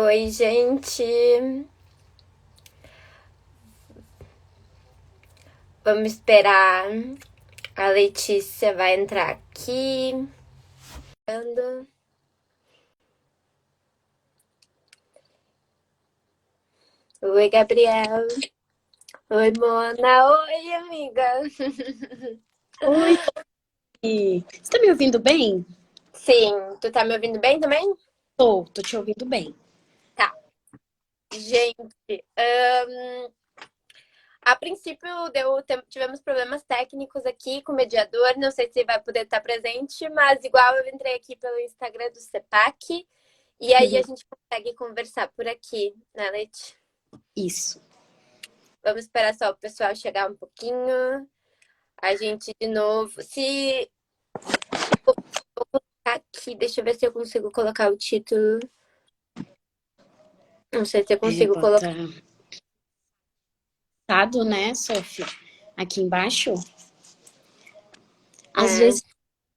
Oi, gente. Vamos esperar. A Letícia vai entrar aqui. Oi, Gabriel. Oi, Mona. Oi, amiga. Oi, você tá me ouvindo bem? Sim, tu tá me ouvindo bem também? Tô te ouvindo bem. Tá. Gente, a princípio tivemos problemas técnicos aqui com o mediador. Não sei se vai poder estar presente, mas igual eu entrei aqui pelo Instagram do CEPAC. E aí a Uhum. gente consegue conversar por aqui, né, Leti? Isso. Vamos esperar só o pessoal chegar um pouquinho. A gente de novo. Se aqui, deixa eu ver se eu consigo colocar o título. Não sei se eu consigo Bota colocar. dado, né, Sofia? Aqui embaixo. Às É, vezes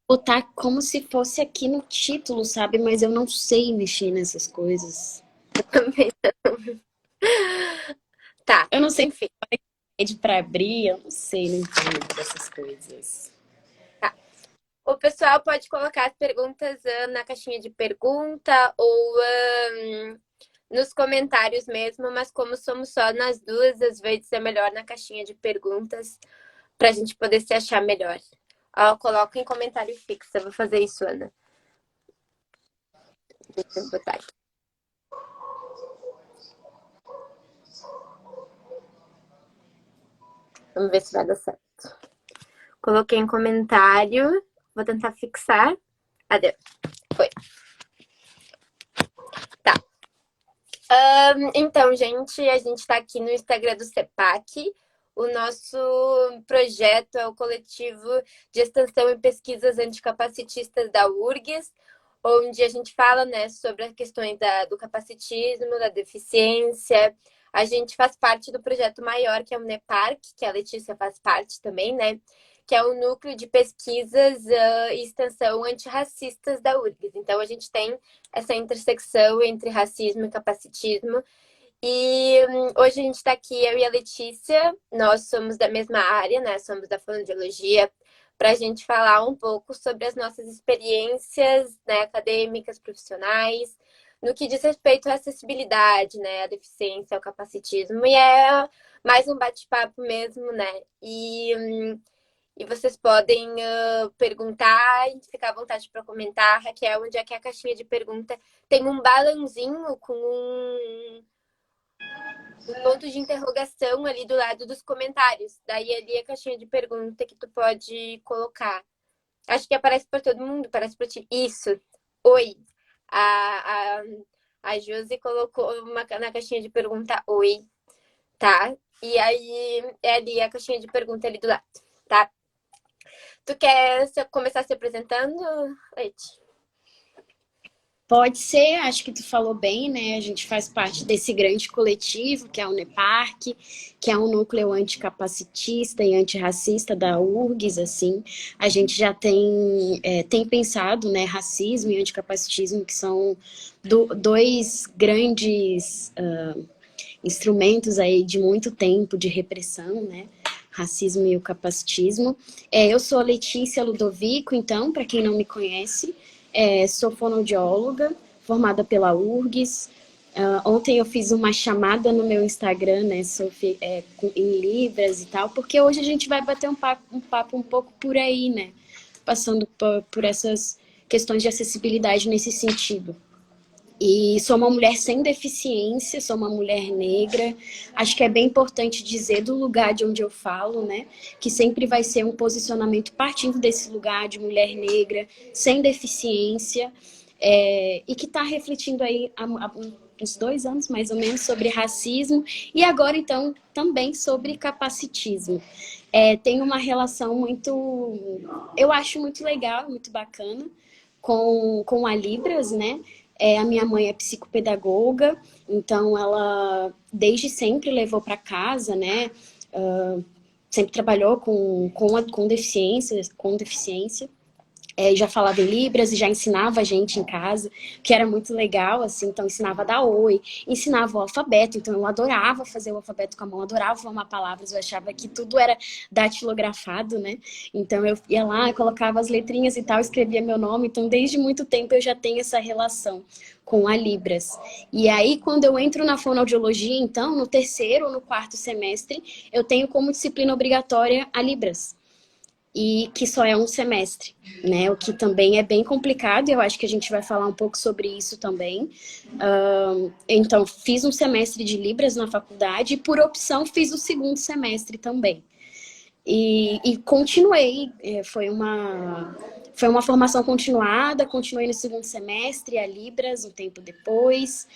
botar como se fosse aqui no título, sabe? Mas eu não sei mexer nessas coisas. eu também. Tá, Eu não sei enfim. rede pra abrir, eu não sei, não entendo dessas coisas. Tá. O pessoal pode colocar as perguntas na caixinha de pergunta ou nos comentários mesmo, mas como somos só nas duas, às vezes é melhor na caixinha de perguntas pra gente poder se achar melhor. Ó, coloca em comentário fixo. Eu vou fazer isso, Ana. Deixa eu botar aqui. Vamos ver se vai dar certo. Coloquei em comentário. Vou tentar fixar. Adeus. Foi. Tá. Então, gente, a gente tá aqui no Instagram do CEPAC. O nosso projeto é o coletivo de extensão e pesquisas anticapacitistas da URGS, onde a gente fala, né, sobre as questões do capacitismo, da deficiência. A gente faz parte do projeto maior, que é o NEPARC, que a Letícia faz parte também, né? Que é o núcleo de pesquisas e extensão antirracistas da URGS. Então, a gente tem essa intersecção entre racismo e capacitismo. E hoje a gente está aqui, eu e a Letícia, nós somos da mesma área, né? Somos da fonoaudiologia, para a gente falar um pouco sobre as nossas experiências, né, acadêmicas, profissionais, no que diz respeito à acessibilidade, né, à deficiência, ao capacitismo. E é mais um bate-papo mesmo, né? E vocês podem perguntar, ficar à vontade para comentar, Raquel, onde é que é a caixinha de pergunta tem um balãozinho com um ponto de interrogação ali do lado dos comentários. Daí ali é a caixinha de pergunta que tu pode colocar. Acho que aparece para todo mundo, parece para ti. Isso. Oi. A, a, a Josi colocou na caixinha de pergunta oi, tá? E aí é ali a caixinha de pergunta ali do lado, tá? Tu quer começar se apresentando, Leite? Pode ser, acho que tu falou bem, né? A gente faz parte desse grande coletivo que é a Uneparc, que é um núcleo anticapacitista e antirracista da URGS, assim. A gente já tem pensado, né, racismo e anticapacitismo, que são dois grandes instrumentos aí de muito tempo de repressão, né? Racismo e o capacitismo. Eu sou a Letícia Ludovico, então, para quem não me conhece, sou fonoaudióloga, formada pela URGS. Ontem eu fiz uma chamada no meu Instagram, né, Sophie, em Libras e tal, porque hoje a gente vai bater um papo um pouco por aí, né, passando por essas questões de acessibilidade nesse sentido. E sou uma mulher sem deficiência, sou uma mulher negra. Acho que é bem importante dizer do lugar de onde eu falo, né? Que sempre vai ser um posicionamento partindo desse lugar de mulher negra, sem deficiência, e que está refletindo aí há uns 2 anos, mais ou menos, sobre racismo e agora, então, também sobre capacitismo. Tem uma relação muito, eu acho muito legal, muito bacana com a Libras, né? A minha mãe é psicopedagoga, então ela desde sempre levou para casa, né? Sempre trabalhou com deficiência. já falava em Libras e já ensinava a gente em casa, que era muito legal, assim, então ensinava a dar oi, ensinava o alfabeto, então eu adorava fazer o alfabeto com a mão, adorava formar palavras, eu achava que tudo era datilografado, né? Então eu ia lá, colocava as letrinhas e tal, escrevia meu nome, então desde muito tempo eu já tenho essa relação com a Libras. E aí, quando eu entro na fonoaudiologia, então, no terceiro ou no quarto semestre, eu tenho como disciplina obrigatória a Libras. E que só é um semestre, né? O que também é bem complicado, e eu acho que a gente vai falar um pouco sobre isso também. Então, fiz um semestre de Libras na faculdade e, por opção, fiz o segundo semestre também. E continuei, foi uma formação continuada, continuei no segundo semestre, a Libras, um tempo depois.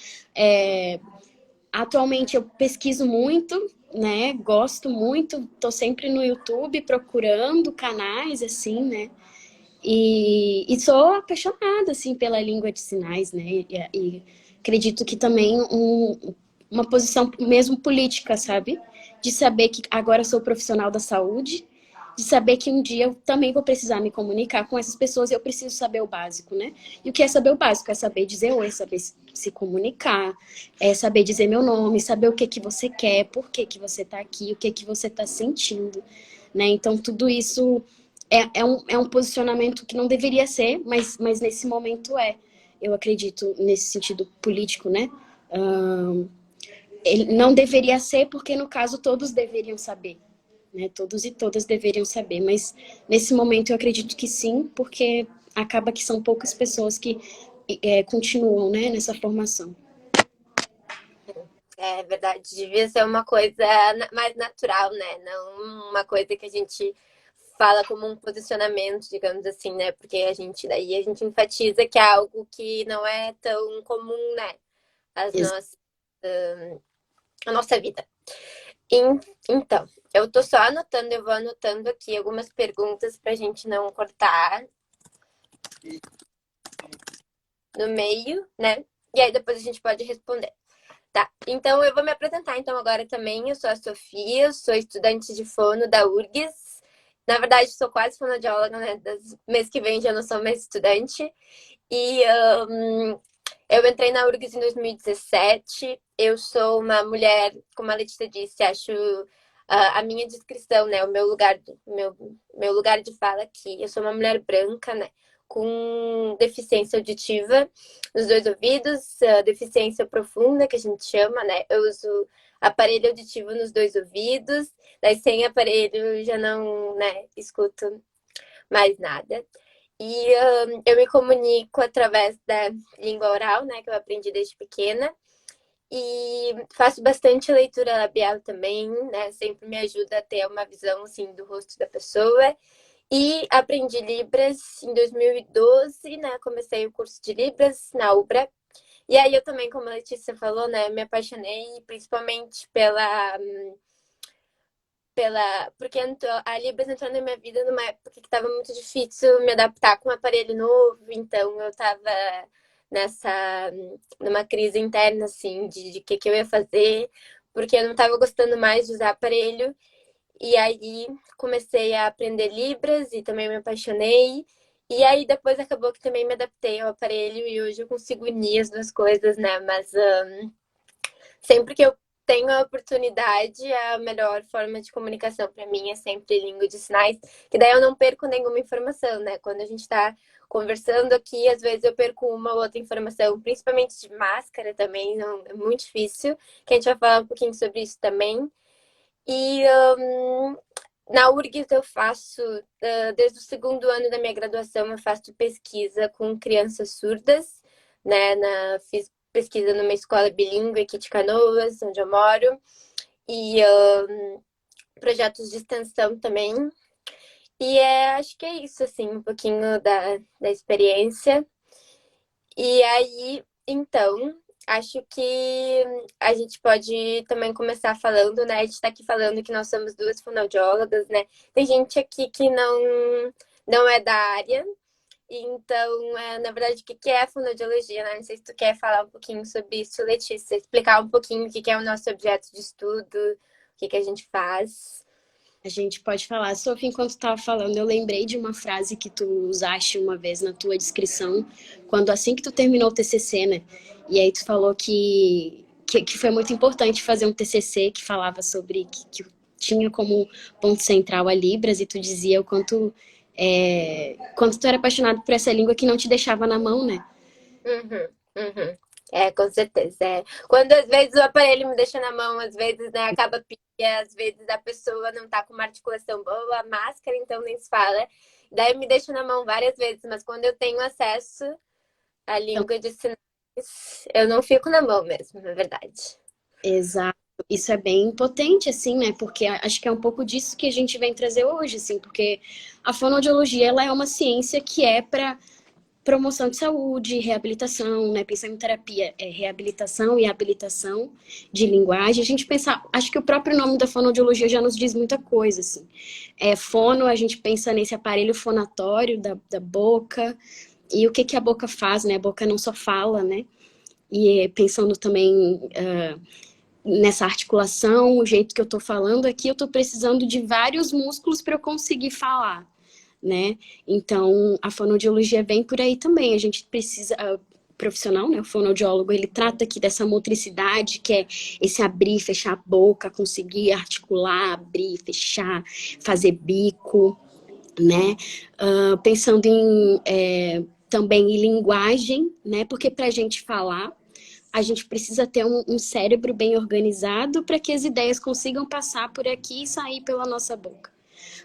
Atualmente eu pesquiso muito, né? Gosto muito, tô sempre no YouTube procurando canais, assim, né? E sou apaixonada, assim, pela língua de sinais, né? E acredito que também uma posição mesmo política, sabe? De saber que agora sou profissional da saúde, de saber que um dia eu também vou precisar me comunicar com essas pessoas e eu preciso saber o básico, né? E o que é saber o básico? É saber dizer oi, saber se comunicar, é saber dizer meu nome, saber o que que você quer, por que que você tá aqui, o que que você tá sentindo, né? Então, tudo isso é um posicionamento que não deveria ser, mas nesse momento é. Eu acredito nesse sentido político, né? Ele não deveria ser porque, no caso, todos deveriam saber. Né? Todos e todas deveriam saber. Mas, nesse momento, eu acredito que sim, porque acaba que são poucas pessoas que continuam, né, nessa formação. É verdade, devia ser uma coisa mais natural, né? Não uma coisa que a gente fala como um posicionamento, digamos assim, né? Porque daí a gente enfatiza que é algo que não é tão comum, né? As nossas, a nossa vida. Então, eu tô só anotando, eu vou anotando aqui algumas perguntas pra gente não cortar no meio, né? E aí depois a gente pode responder. Tá, então eu vou me apresentar então agora também. Eu sou a Sofia, sou estudante de fono da URGS. Na verdade, sou quase fonoaudióloga, né? Mês que vem já não sou mais estudante. E eu entrei na URGS em 2017. Eu sou uma mulher, como a Letícia disse, acho a minha descrição, né? O meu lugar de fala aqui. Eu sou uma mulher branca, né? Com deficiência auditiva nos dois ouvidos, deficiência profunda, que a gente chama, né? Eu uso aparelho auditivo nos dois ouvidos, daí sem aparelho já não, né, escuto mais nada. E eu me comunico através da língua oral, né, que eu aprendi desde pequena. E faço bastante leitura labial também, né? Sempre me ajuda a ter uma visão assim do rosto da pessoa. E aprendi Libras em 2012, né? Comecei o curso de Libras na UBRA. E aí eu também, como a Letícia falou, né, me apaixonei principalmente porque a Libras entrou na minha vida numa época que estava muito difícil me adaptar com um aparelho novo, então eu estava numa crise interna, assim, de que eu ia fazer, porque eu não estava gostando mais de usar aparelho, e aí comecei a aprender Libras e também me apaixonei, e aí depois acabou que também me adaptei ao aparelho e hoje eu consigo unir as duas coisas, né, mas sempre que eu tenho a oportunidade, a melhor forma de comunicação para mim é sempre língua de sinais, que daí eu não perco nenhuma informação, né? Quando a gente está conversando aqui, às vezes eu perco uma ou outra informação, principalmente de máscara também, não, é muito difícil, que a gente vai falar um pouquinho sobre isso também. E na URGS eu faço, desde o segundo ano da minha graduação, eu faço pesquisa com crianças surdas, né? Fiz pesquisa numa escola bilíngue aqui de Canoas, onde eu moro, e projetos de extensão também. E acho que é isso, assim, um pouquinho da experiência. E aí, então, acho que a gente pode também começar falando, né? A gente está aqui falando que nós somos duas fonoaudiólogas, né? Tem gente aqui que não é da área. Então, na verdade, o que é a fonoaudiologia, né? Não sei se tu quer falar um pouquinho sobre isso, Letícia. Explicar um pouquinho o que é o nosso objeto de estudo, o que a gente faz. A gente pode falar. Sofia, enquanto estava falando, eu lembrei de uma frase que tu usaste uma vez na tua descrição, quando assim que tu terminou o TCC, né? E aí tu falou que foi muito importante fazer um TCC que falava sobre, que tinha como ponto central a Libras, e tu dizia o quanto tu era apaixonado por essa língua que não te deixava na mão, né? Uhum, uhum. É, com certeza. É. Quando às vezes o aparelho me deixa na mão, às vezes, né, acaba pilha, às vezes a pessoa não tá com uma articulação boa, a máscara, então nem se fala. Daí me deixa na mão várias vezes, mas quando eu tenho acesso à Então, língua de sinais, eu não fico na mão mesmo, na verdade. exato. Isso é bem potente, assim, né? Porque acho que é um pouco disso que a gente vem trazer hoje, assim, porque a fonoaudiologia, ela é uma ciência que é para promoção de saúde, reabilitação, né? Pensando em terapia, é reabilitação e habilitação de linguagem. A gente pensa, acho que o próprio nome da fonoaudiologia já nos diz muita coisa, assim. É, fono, a gente pensa nesse aparelho fonatório da boca, e o que que a boca faz, né? A boca não só fala, né? E pensando também nessa articulação, o jeito que eu tô falando aqui, eu tô precisando de vários músculos para eu conseguir falar, né? Então, a fonoaudiologia vem por aí também. A gente precisa, profissional, né? O fonoaudiólogo, ele trata aqui dessa motricidade, que é esse abrir, fechar a boca, conseguir articular, abrir, fechar, fazer bico, né? Pensando também em linguagem, né? Porque para a gente falar, a gente precisa ter um cérebro bem organizado para que as ideias consigam passar por aqui e sair pela nossa boca.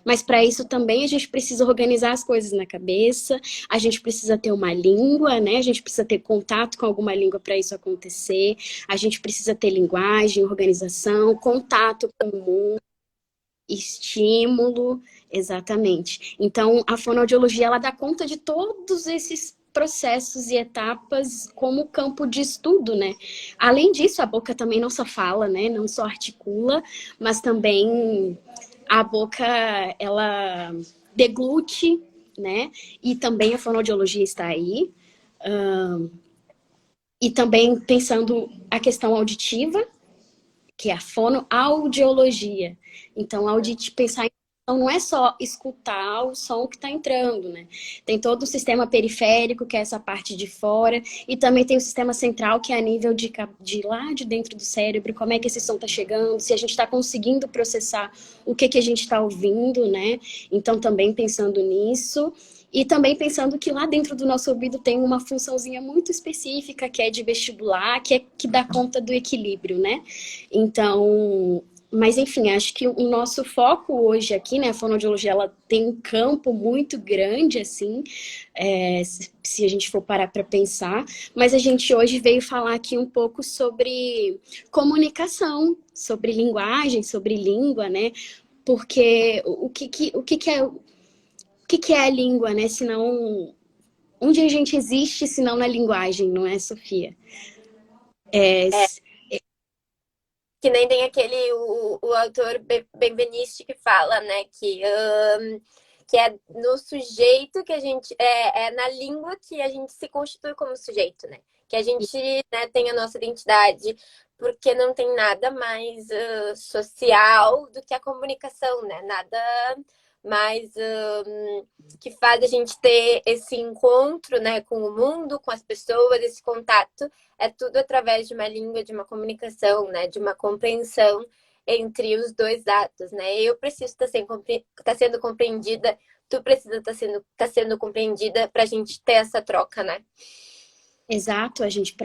Mas para isso também a gente precisa organizar as coisas na cabeça, a gente precisa ter uma língua, né? A gente precisa ter contato com alguma língua para isso acontecer, a gente precisa ter linguagem, organização, contato com o mundo, estímulo, exatamente. Então, a fonoaudiologia, ela dá conta de todos esses processos e etapas como campo de estudo, né? Além disso, a boca também não só fala, né? Não só articula, mas também a boca, ela deglute, né? E também a fonoaudiologia está aí. E também pensando a questão auditiva, que é a fonoaudiologia. Então, pensar em então, não é só escutar o som que está entrando, né? Tem todo o sistema periférico, que é essa parte de fora, e também tem o sistema central, que é a nível de lá de dentro do cérebro, como é que esse som está chegando, se a gente está conseguindo processar o que, que a gente está ouvindo, né? Então, também pensando nisso. E também pensando que lá dentro do nosso ouvido tem uma funçãozinha muito específica, que é de vestibular, que dá conta do equilíbrio, né? Então, mas enfim, acho que o nosso foco hoje aqui, né, a fonoaudiologia, ela tem um campo muito grande, assim, se a gente for parar para pensar, mas a gente hoje veio falar aqui um pouco sobre comunicação, sobre linguagem, sobre língua, né, porque o que que é a língua, né, senão, onde a gente existe, senão na linguagem, não é, Sofia? É, É, que nem tem aquele, o autor Benveniste que fala, né, que é no sujeito que a gente, é na língua que a gente se constitui como sujeito, né? Que a gente, né, tem a nossa identidade, porque não tem nada mais social do que a comunicação, né? Nada mais que faz a gente ter esse encontro, né, com o mundo, com as pessoas, esse contato, é tudo através de uma língua, de uma comunicação, né, de uma compreensão entre os dois lados, né? Eu preciso estar sendo compreendida, tu precisa estar sendo compreendida para a gente ter essa troca, né? Exato, a gente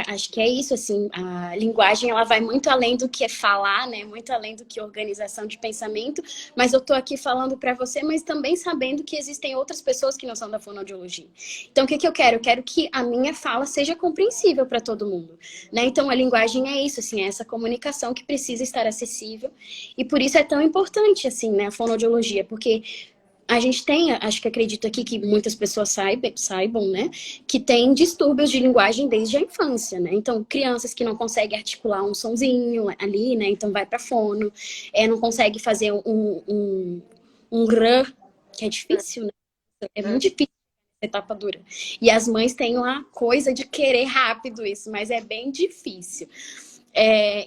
acho que é isso, assim, a linguagem ela vai muito além do que é falar, né? Muito além do que organização de pensamento, mas eu tô aqui falando para você, mas também sabendo que existem outras pessoas que não são da fonoaudiologia. Então, o que que eu quero? Eu quero que a minha fala seja compreensível para todo mundo, né? Então, a linguagem é isso, assim, é essa comunicação que precisa estar acessível, e por isso é tão importante, assim, né, a fonoaudiologia, porque a gente tem, acho que acredito aqui que muitas pessoas saibam, né, que tem distúrbios de linguagem desde a infância, né? Então, crianças que não conseguem articular um sonzinho ali, né? Então vai para fono, não consegue fazer um r, que é difícil, né? É muito difícil essa etapa dura. E as mães têm uma coisa de querer rápido isso, mas é bem difícil.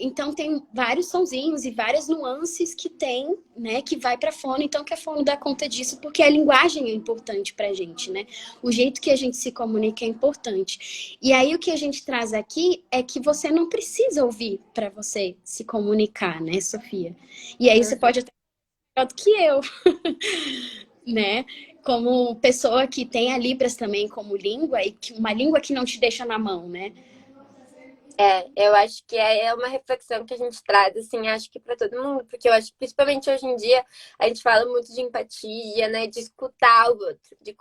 Então tem vários sonzinhos e várias nuances que tem, né, que vai para a fono, então que a fono dá conta disso, porque a linguagem é importante para a gente, né? O jeito que a gente se comunica é importante. E aí o que a gente traz aqui é que você não precisa ouvir para você se comunicar, né, Sofia? E aí você pode até melhor do que eu, né? Como pessoa que tem a Libras também como língua, e que uma língua que não te deixa na mão, né? Eu acho que é uma reflexão que a gente traz, assim, acho que para todo mundo, porque eu acho que principalmente hoje em dia a gente fala muito de empatia, né, de escutar o outro, de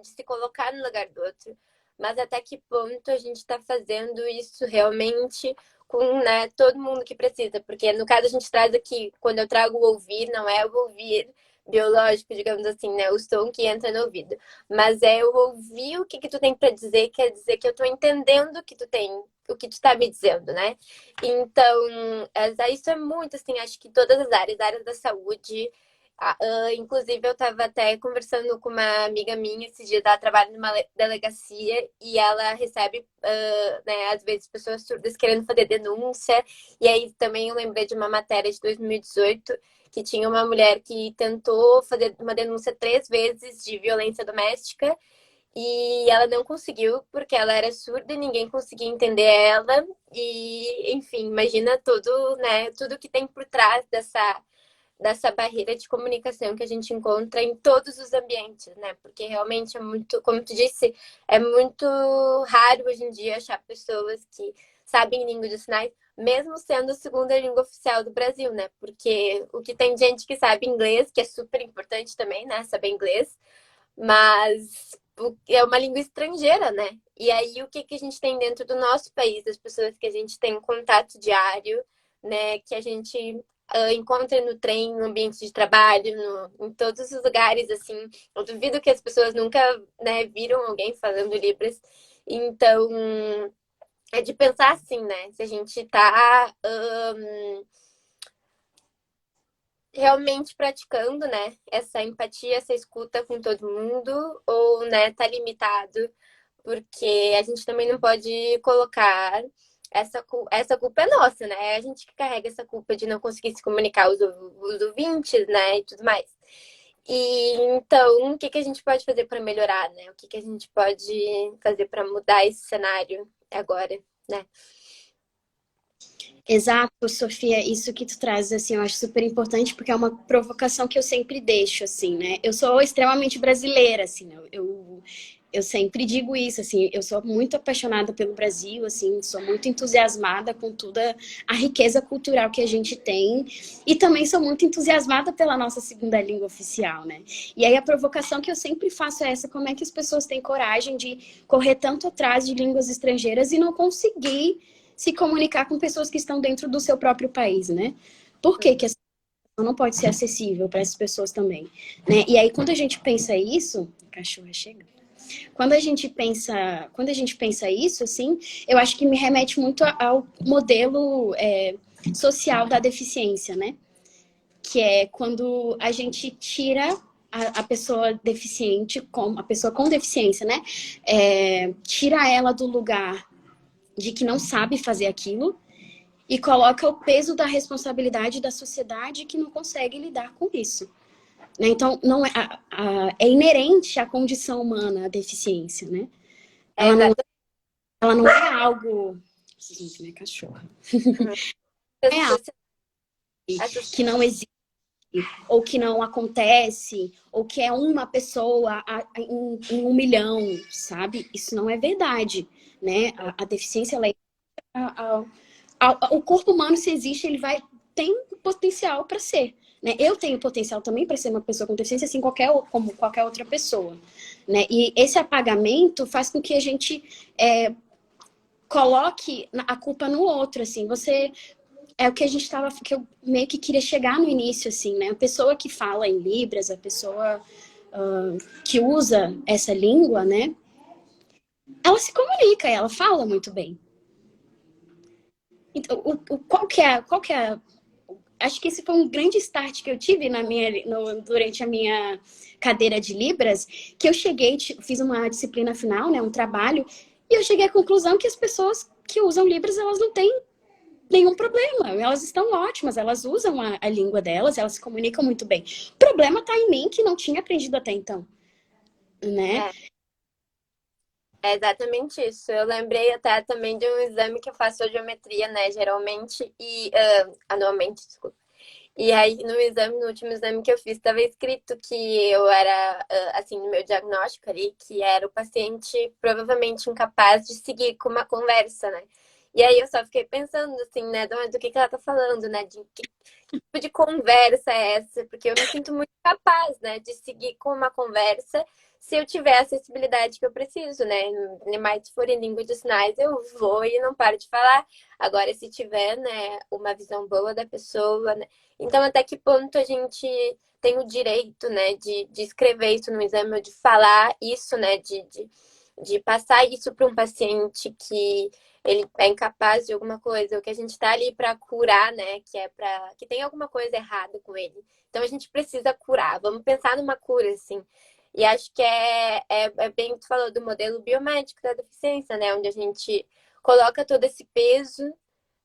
se colocar no lugar do outro, mas até que ponto a gente está fazendo isso realmente com, né, todo mundo que precisa, porque no caso a gente traz aqui, quando eu trago o ouvir, não é o ouvir biológico, digamos assim, né, o som que entra no ouvido, mas é eu ouvir o que que tu tem para dizer, quer dizer que eu tô entendendo o que tu tem, o que tu tá me dizendo, né? Então, isso é muito, assim, acho que todas as áreas da saúde, inclusive eu tava até conversando com uma amiga minha esses dias, ela trabalha numa delegacia e ela recebe, né, às vezes pessoas surdas querendo fazer denúncia, e aí também eu lembrei de uma matéria de 2018 que tinha uma mulher que tentou fazer uma denúncia 3 vezes de violência doméstica e ela não conseguiu porque ela era surda e ninguém conseguia entender ela. E, enfim, imagina tudo, né? Tudo que tem por trás dessa barreira de comunicação que a gente encontra em todos os ambientes, né? Porque realmente é muito, como tu disse, é muito raro hoje em dia achar pessoas que sabem língua de sinais, mesmo sendo a segunda língua oficial do Brasil, né? Porque o que tem gente que sabe inglês, que é super importante também, né? Saber inglês, mas é uma língua estrangeira, né? E aí o que que a gente tem dentro do nosso país, das pessoas que a gente tem contato diário, né? Que a gente encontra no trem, no ambiente de trabalho, em todos os lugares, assim. Eu duvido que as pessoas nunca, né, viram alguém falando Libras. Então, é de pensar assim, né? Se a gente tá realmente praticando, né, essa empatia, essa escuta com todo mundo, ou, né, tá limitado, porque a gente também não pode colocar essa culpa é nossa, né? É a gente que carrega essa culpa de não conseguir se comunicar os ouvintes, né, e tudo mais. E então, o que que a gente pode fazer para melhorar, né? O que que a gente pode fazer para mudar esse cenário agora, né? Exato, Sofia, isso que tu traz, assim, eu acho super importante, porque é uma provocação que eu sempre deixo, assim, né? Eu sou extremamente brasileira, assim, eu sempre digo isso, assim, eu sou muito apaixonada pelo Brasil, assim, sou muito entusiasmada com toda a riqueza cultural que a gente tem, e também sou muito entusiasmada pela nossa segunda língua oficial, né? E aí a provocação que eu sempre faço é essa, como é que as pessoas têm coragem de correr tanto atrás de línguas estrangeiras e não conseguir se comunicar com pessoas que estão dentro do seu próprio país, né? Por que que essa não pode ser acessível para essas pessoas também, né? E aí quando a gente pensa isso, a cachorra chega. Quando a gente pensa isso, assim, eu acho que me remete muito ao modelo social da deficiência, né? Que é quando a gente tira a pessoa deficiente, a pessoa com deficiência, né? Tira ela do lugar de que não sabe fazer aquilo e coloca o peso da responsabilidade da sociedade que não consegue lidar com isso. Né? Então, não é inerente à condição humana a deficiência, né? É exatamente. Ela não é algo... Gente, minha cachorra. É algo que não existe, ou que não acontece, ou que é uma pessoa em 1 milhão, sabe? Isso não é verdade, né? A deficiência, ela é o corpo humano, se existe, tem potencial para ser. Né? Eu tenho potencial também para ser uma pessoa com deficiência, assim como qualquer outra pessoa. Né? E esse apagamento faz com que a gente coloque a culpa no outro. Assim, você é o que a gente estava, que eu meio que queria chegar no início, assim, né? A pessoa que fala em Libras, a pessoa que usa essa língua, né? Ela se comunica, ela fala muito bem. Então, qual que é acho que esse foi um grande start que eu tive durante a minha cadeira de Libras, que eu fiz uma disciplina final, né, um trabalho, e eu cheguei à conclusão que as pessoas que usam Libras, elas não têm nenhum problema. Elas estão ótimas, elas usam a língua delas, elas se comunicam muito bem. O problema está em mim que não tinha aprendido até então, né? É, é exatamente isso. Eu lembrei até também de um exame que eu faço geometria, né, geralmente, e anualmente, desculpa. E aí, no último exame que eu fiz, estava escrito que eu era, assim, no meu diagnóstico ali, que era o paciente provavelmente incapaz de seguir com uma conversa, né? E aí eu só fiquei pensando, assim, né, do que ela tá falando, né? De que tipo de conversa é essa? Porque eu me sinto muito capaz, né, de seguir com uma conversa se eu tiver a acessibilidade que eu preciso, né? Mais se for em língua de sinais, eu vou e não paro de falar. Agora, se tiver, né, uma visão boa da pessoa, né? Então, até que ponto a gente tem o direito, né, de escrever isso no exame, ou de falar isso, né, de passar isso para um paciente que ele é incapaz de alguma coisa, ou que a gente está ali para curar, né? Que é para que tem alguma coisa errada com ele. Então a gente precisa curar. Vamos pensar numa cura, assim. E acho que é bem o que tu falou do modelo biomédico da deficiência, né? Onde a gente coloca todo esse peso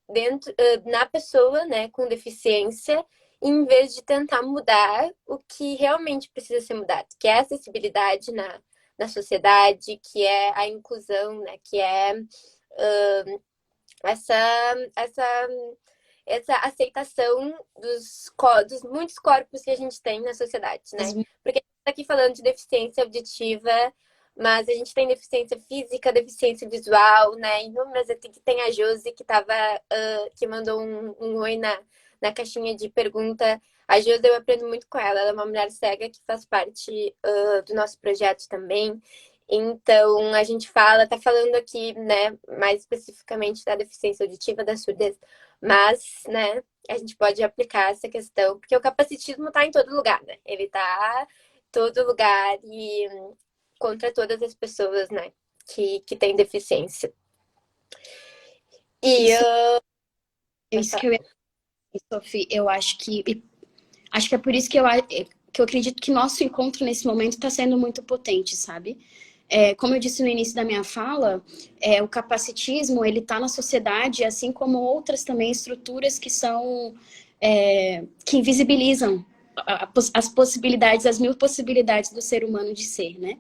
dentro na pessoa, né, com deficiência, em vez de tentar mudar o que realmente precisa ser mudado, que é a acessibilidade na sociedade, que é a inclusão, né, que é essa, essa, essa aceitação dos muitos corpos que a gente tem na sociedade, né? Porque a gente está aqui falando de deficiência auditiva, mas a gente tem deficiência física, deficiência visual, né? Inúmeras, aqui que tem a Josi que mandou um oi na caixinha de pergunta. A Josi, eu aprendo muito com ela. Ela é uma mulher cega que faz parte do nosso projeto também. Então, a gente tá falando aqui, né, mais especificamente da deficiência auditiva, da surdez, mas, né, a gente pode aplicar essa questão, porque o capacitismo está em todo lugar, né? Ele está em todo lugar e contra todas as pessoas, né, que têm deficiência. E Isso, pode isso falar. que eu ia dizer, Sophie, eu acho que é por isso que eu acredito que nosso encontro nesse momento está sendo muito potente, sabe? Como eu disse no início da minha fala, o capacitismo ele está na sociedade, assim como outras também estruturas que são que invisibilizam as possibilidades, as mil possibilidades do ser humano de ser, né?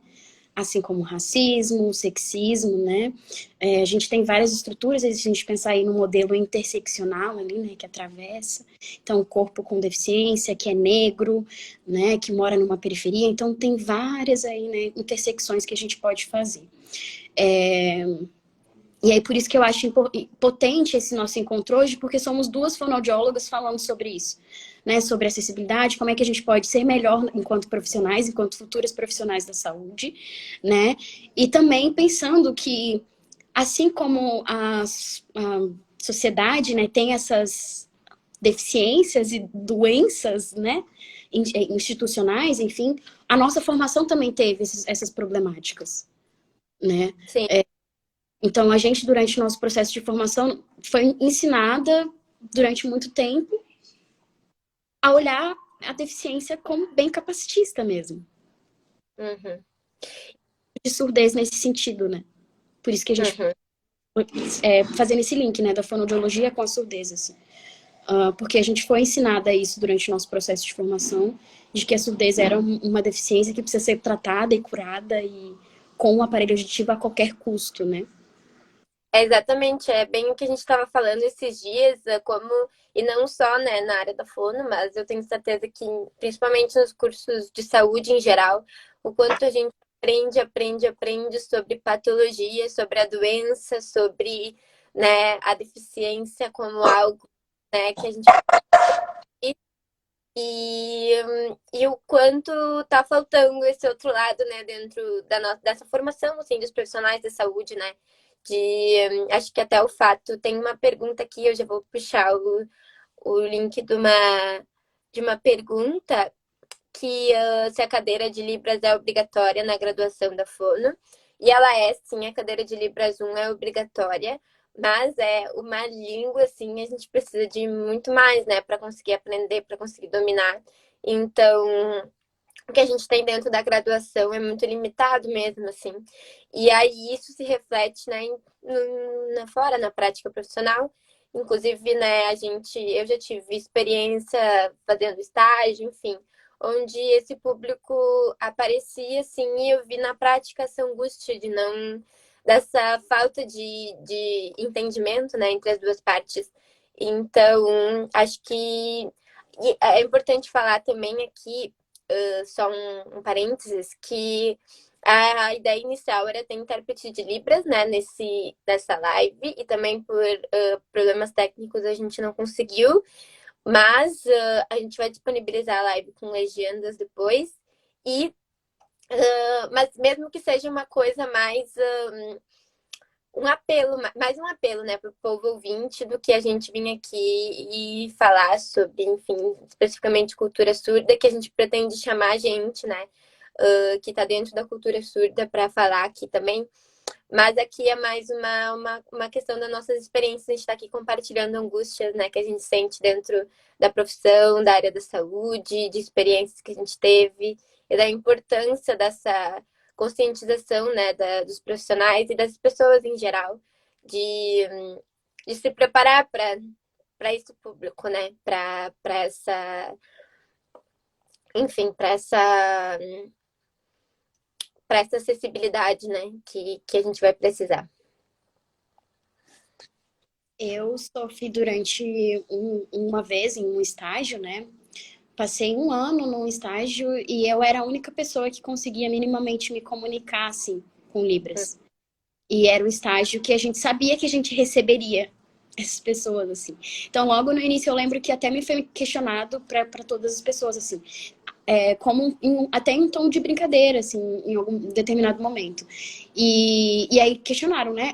Assim como o racismo, o sexismo, né? A gente tem várias estruturas, se a gente pensar aí no modelo interseccional ali, né, que atravessa. Então, o corpo com deficiência, que é negro, né, que mora numa periferia. Então, tem várias aí, né, intersecções que a gente pode fazer. E aí, por isso que eu acho potente esse nosso encontro hoje, porque somos duas fonoaudiólogas falando sobre isso, né? Sobre acessibilidade, como é que a gente pode ser melhor enquanto profissionais, enquanto futuras profissionais da saúde, né? E também pensando que, assim como a sociedade, né, tem essas deficiências e doenças, né, institucionais, enfim, a nossa formação também teve essas problemáticas, né? Sim, Então, a gente, durante o nosso processo de formação, foi ensinada durante muito tempo a olhar a deficiência como bem capacitista mesmo. uhum, De surdez nesse sentido, né? Por isso que a gente uhum. fazendo esse link, né, da fonoaudiologia com a surdez, assim. Porque a gente foi ensinada isso durante o nosso processo de formação, de que a surdez era uma deficiência que precisa ser tratada e curada e com o aparelho auditivo a qualquer custo, né? É exatamente, é bem o que a gente estava falando esses dias, como, e não só, né, na área da fono, mas eu tenho certeza que, principalmente nos cursos de saúde em geral, o quanto a gente aprende sobre patologia, sobre a doença, sobre, né, a deficiência como algo, né, que a gente e o quanto tá faltando esse outro lado, né, dentro dessa formação, assim, dos profissionais da saúde, né, acho que até o fato, tem uma pergunta aqui, eu já vou puxar o link de uma pergunta que se a cadeira de Libras é obrigatória na graduação da Fono. E ela é, sim, a cadeira de Libras 1 é obrigatória, mas é uma língua, assim, a gente precisa de muito mais, né, para conseguir aprender, para conseguir dominar. Então, o que a gente tem dentro da graduação é muito limitado mesmo, assim. E aí isso se reflete, né, fora, na prática profissional. Inclusive, né, eu já tive experiência fazendo estágio, enfim, onde esse público aparecia assim e eu vi na prática essa angústia de não dessa falta de entendimento, né, entre as duas partes. Então, acho que é importante falar também aqui, só um parênteses, que a ideia inicial era ter intérprete de Libras, né, nessa live, e também por problemas técnicos a gente não conseguiu, mas a gente vai disponibilizar a live com legendas depois. E, mas mesmo que seja uma coisa mais um apelo, mais um apelo, né, para o povo ouvinte do que a gente vir aqui e falar sobre, enfim, especificamente cultura surda, que a gente pretende chamar a gente, né, que está dentro da cultura surda para falar aqui também. Mas aqui é mais uma questão das nossas experiências. A gente está aqui compartilhando angústias, né, que a gente sente dentro da profissão, da área da saúde, de experiências que a gente teve e da importância dessa conscientização, né, dos profissionais e das pessoas em geral de, de se preparar para esse público, né, para essa, enfim, para essa acessibilidade, né, que a gente vai precisar. Eu sofri durante uma vez em um estágio, né? Passei um ano num estágio e eu era a única pessoa que conseguia minimamente me comunicar, assim, com Libras. E era um estágio que a gente sabia que a gente receberia essas pessoas, assim. Então, logo no início, eu lembro que até me foi questionado para todas as pessoas, assim, como até em tom de brincadeira, assim, em algum determinado momento. E aí questionaram, né?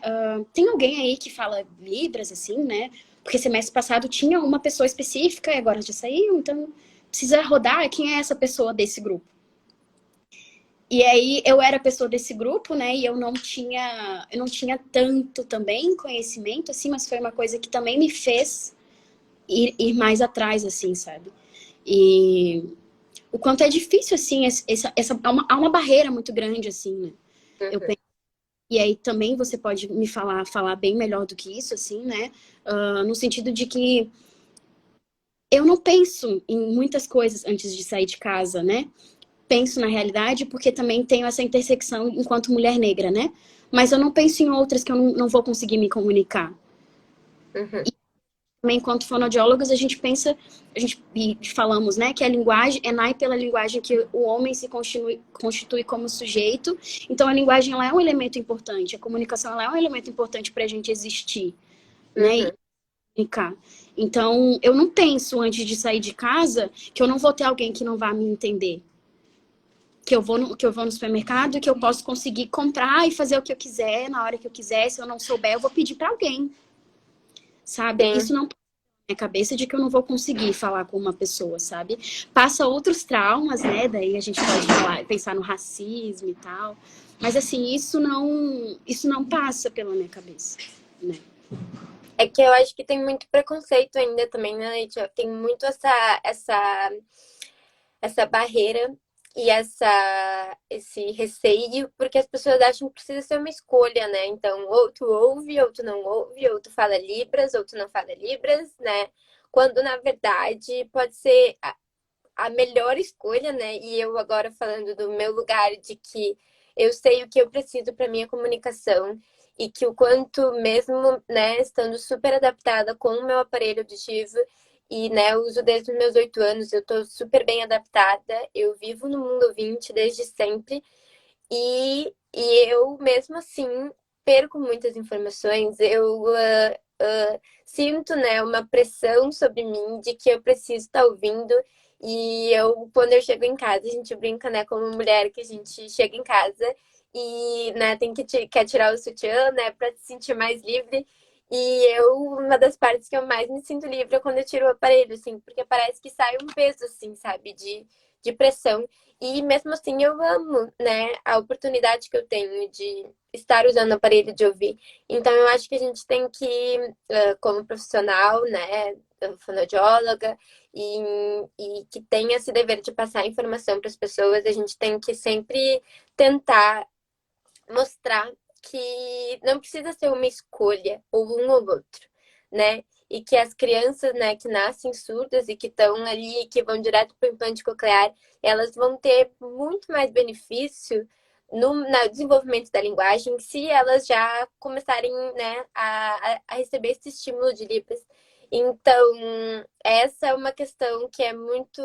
Tem alguém aí que fala Libras, assim, né? Porque semestre passado tinha uma pessoa específica e agora já saiu, então precisa rodar quem é essa pessoa desse grupo. E aí eu era a pessoa desse grupo, né? E eu não tinha tanto também conhecimento, assim, mas foi uma coisa que também me fez ir mais atrás, assim, sabe? E o quanto é difícil, assim, há uma barreira muito grande, assim, né? Eu penso, e aí também você pode me falar bem melhor do que isso, assim, né? No sentido de que eu não penso em muitas coisas antes de sair de casa, né? Penso na realidade porque também tenho essa intersecção enquanto mulher negra, né? Mas eu não penso em outras que eu não vou conseguir me comunicar. Uhum. Também, enquanto fonoaudiólogos, a gente falamos, né, que a linguagem é pela linguagem que o homem se constitui como sujeito. Então, a linguagem ela é um elemento importante, a comunicação ela é um elemento importante para a gente existir, né, e comunicar. Então, eu não penso antes de sair de casa que eu não vou ter alguém que não vá me entender. Que eu vou no supermercado e que eu posso conseguir comprar e fazer o que eu quiser na hora que eu quiser. Se eu não souber, eu vou pedir para alguém, sabe? Sim. Isso não minha cabeça de que eu não vou conseguir falar com uma pessoa, sabe? Passa outros traumas, né? Daí a gente pode pensar no racismo e tal. Mas assim, isso não passa pela minha cabeça, né? É que eu acho que tem muito preconceito ainda também, né, Leite? Tem muito essa barreira e esse receio, porque as pessoas acham que precisa ser uma escolha, né? Então, ou tu ouve, ou tu não ouve, ou tu fala Libras, ou tu não fala Libras, né? Quando, na verdade, pode ser a melhor escolha, né? E eu agora falando do meu lugar de que eu sei o que eu preciso para minha comunicação e que o quanto mesmo, né, estando super adaptada com o meu aparelho auditivo e, né, eu uso desde os meus 8 anos, eu tô super bem adaptada, eu vivo no mundo ouvinte desde sempre e eu mesmo assim perco muitas informações, eu sinto, né, uma pressão sobre mim de que eu preciso estar ouvindo e quando eu chego em casa, a gente brinca, né, como mulher, que a gente chega em casa e, né, quer tirar o sutiã, né, para se sentir mais livre. E uma das partes que eu mais me sinto livre é quando eu tiro o aparelho, assim, porque parece que sai um peso, assim, sabe, de pressão. E mesmo assim eu amo, né, a oportunidade que eu tenho de estar usando o aparelho de ouvir. Então eu acho que a gente tem que, como profissional, né, fonoaudióloga, e que tem esse dever de passar informação para as pessoas, a gente tem que sempre tentar mostrar que não precisa ser uma escolha, ou um ou outro, né? e que as crianças, né, que nascem surdas e que estão ali, que vão direto para o implante coclear, elas vão ter muito mais benefício no desenvolvimento da linguagem se elas já começarem, né, a receber esse estímulo de Libras. Então, essa é uma questão que é muito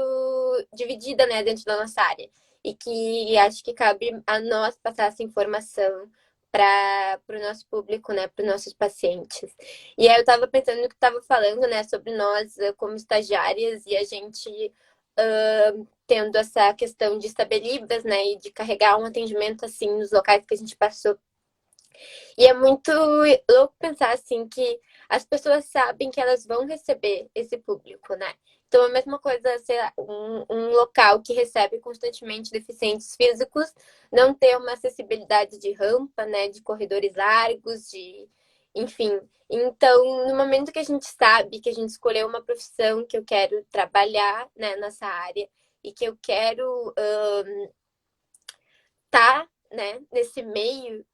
dividida, né, dentro da nossa área. E que acho que cabe a nós passar essa informação para o nosso público, né, para os nossos pacientes. E aí eu estava pensando no que estava falando, né, sobre nós como estagiárias e a gente tendo essa questão de saber Libras, né, e de carregar um atendimento assim nos locais que a gente passou. E é muito louco pensar assim que as pessoas sabem que elas vão receber esse público, né? Então, a mesma coisa ser um local que recebe constantemente deficientes físicos, não ter uma acessibilidade de rampa, né? De corredores largos, de... Enfim. Então, no momento que a gente sabe que a gente escolheu uma profissão que eu quero trabalhar, né, nessa área e que eu quero tá, né, nesse meio,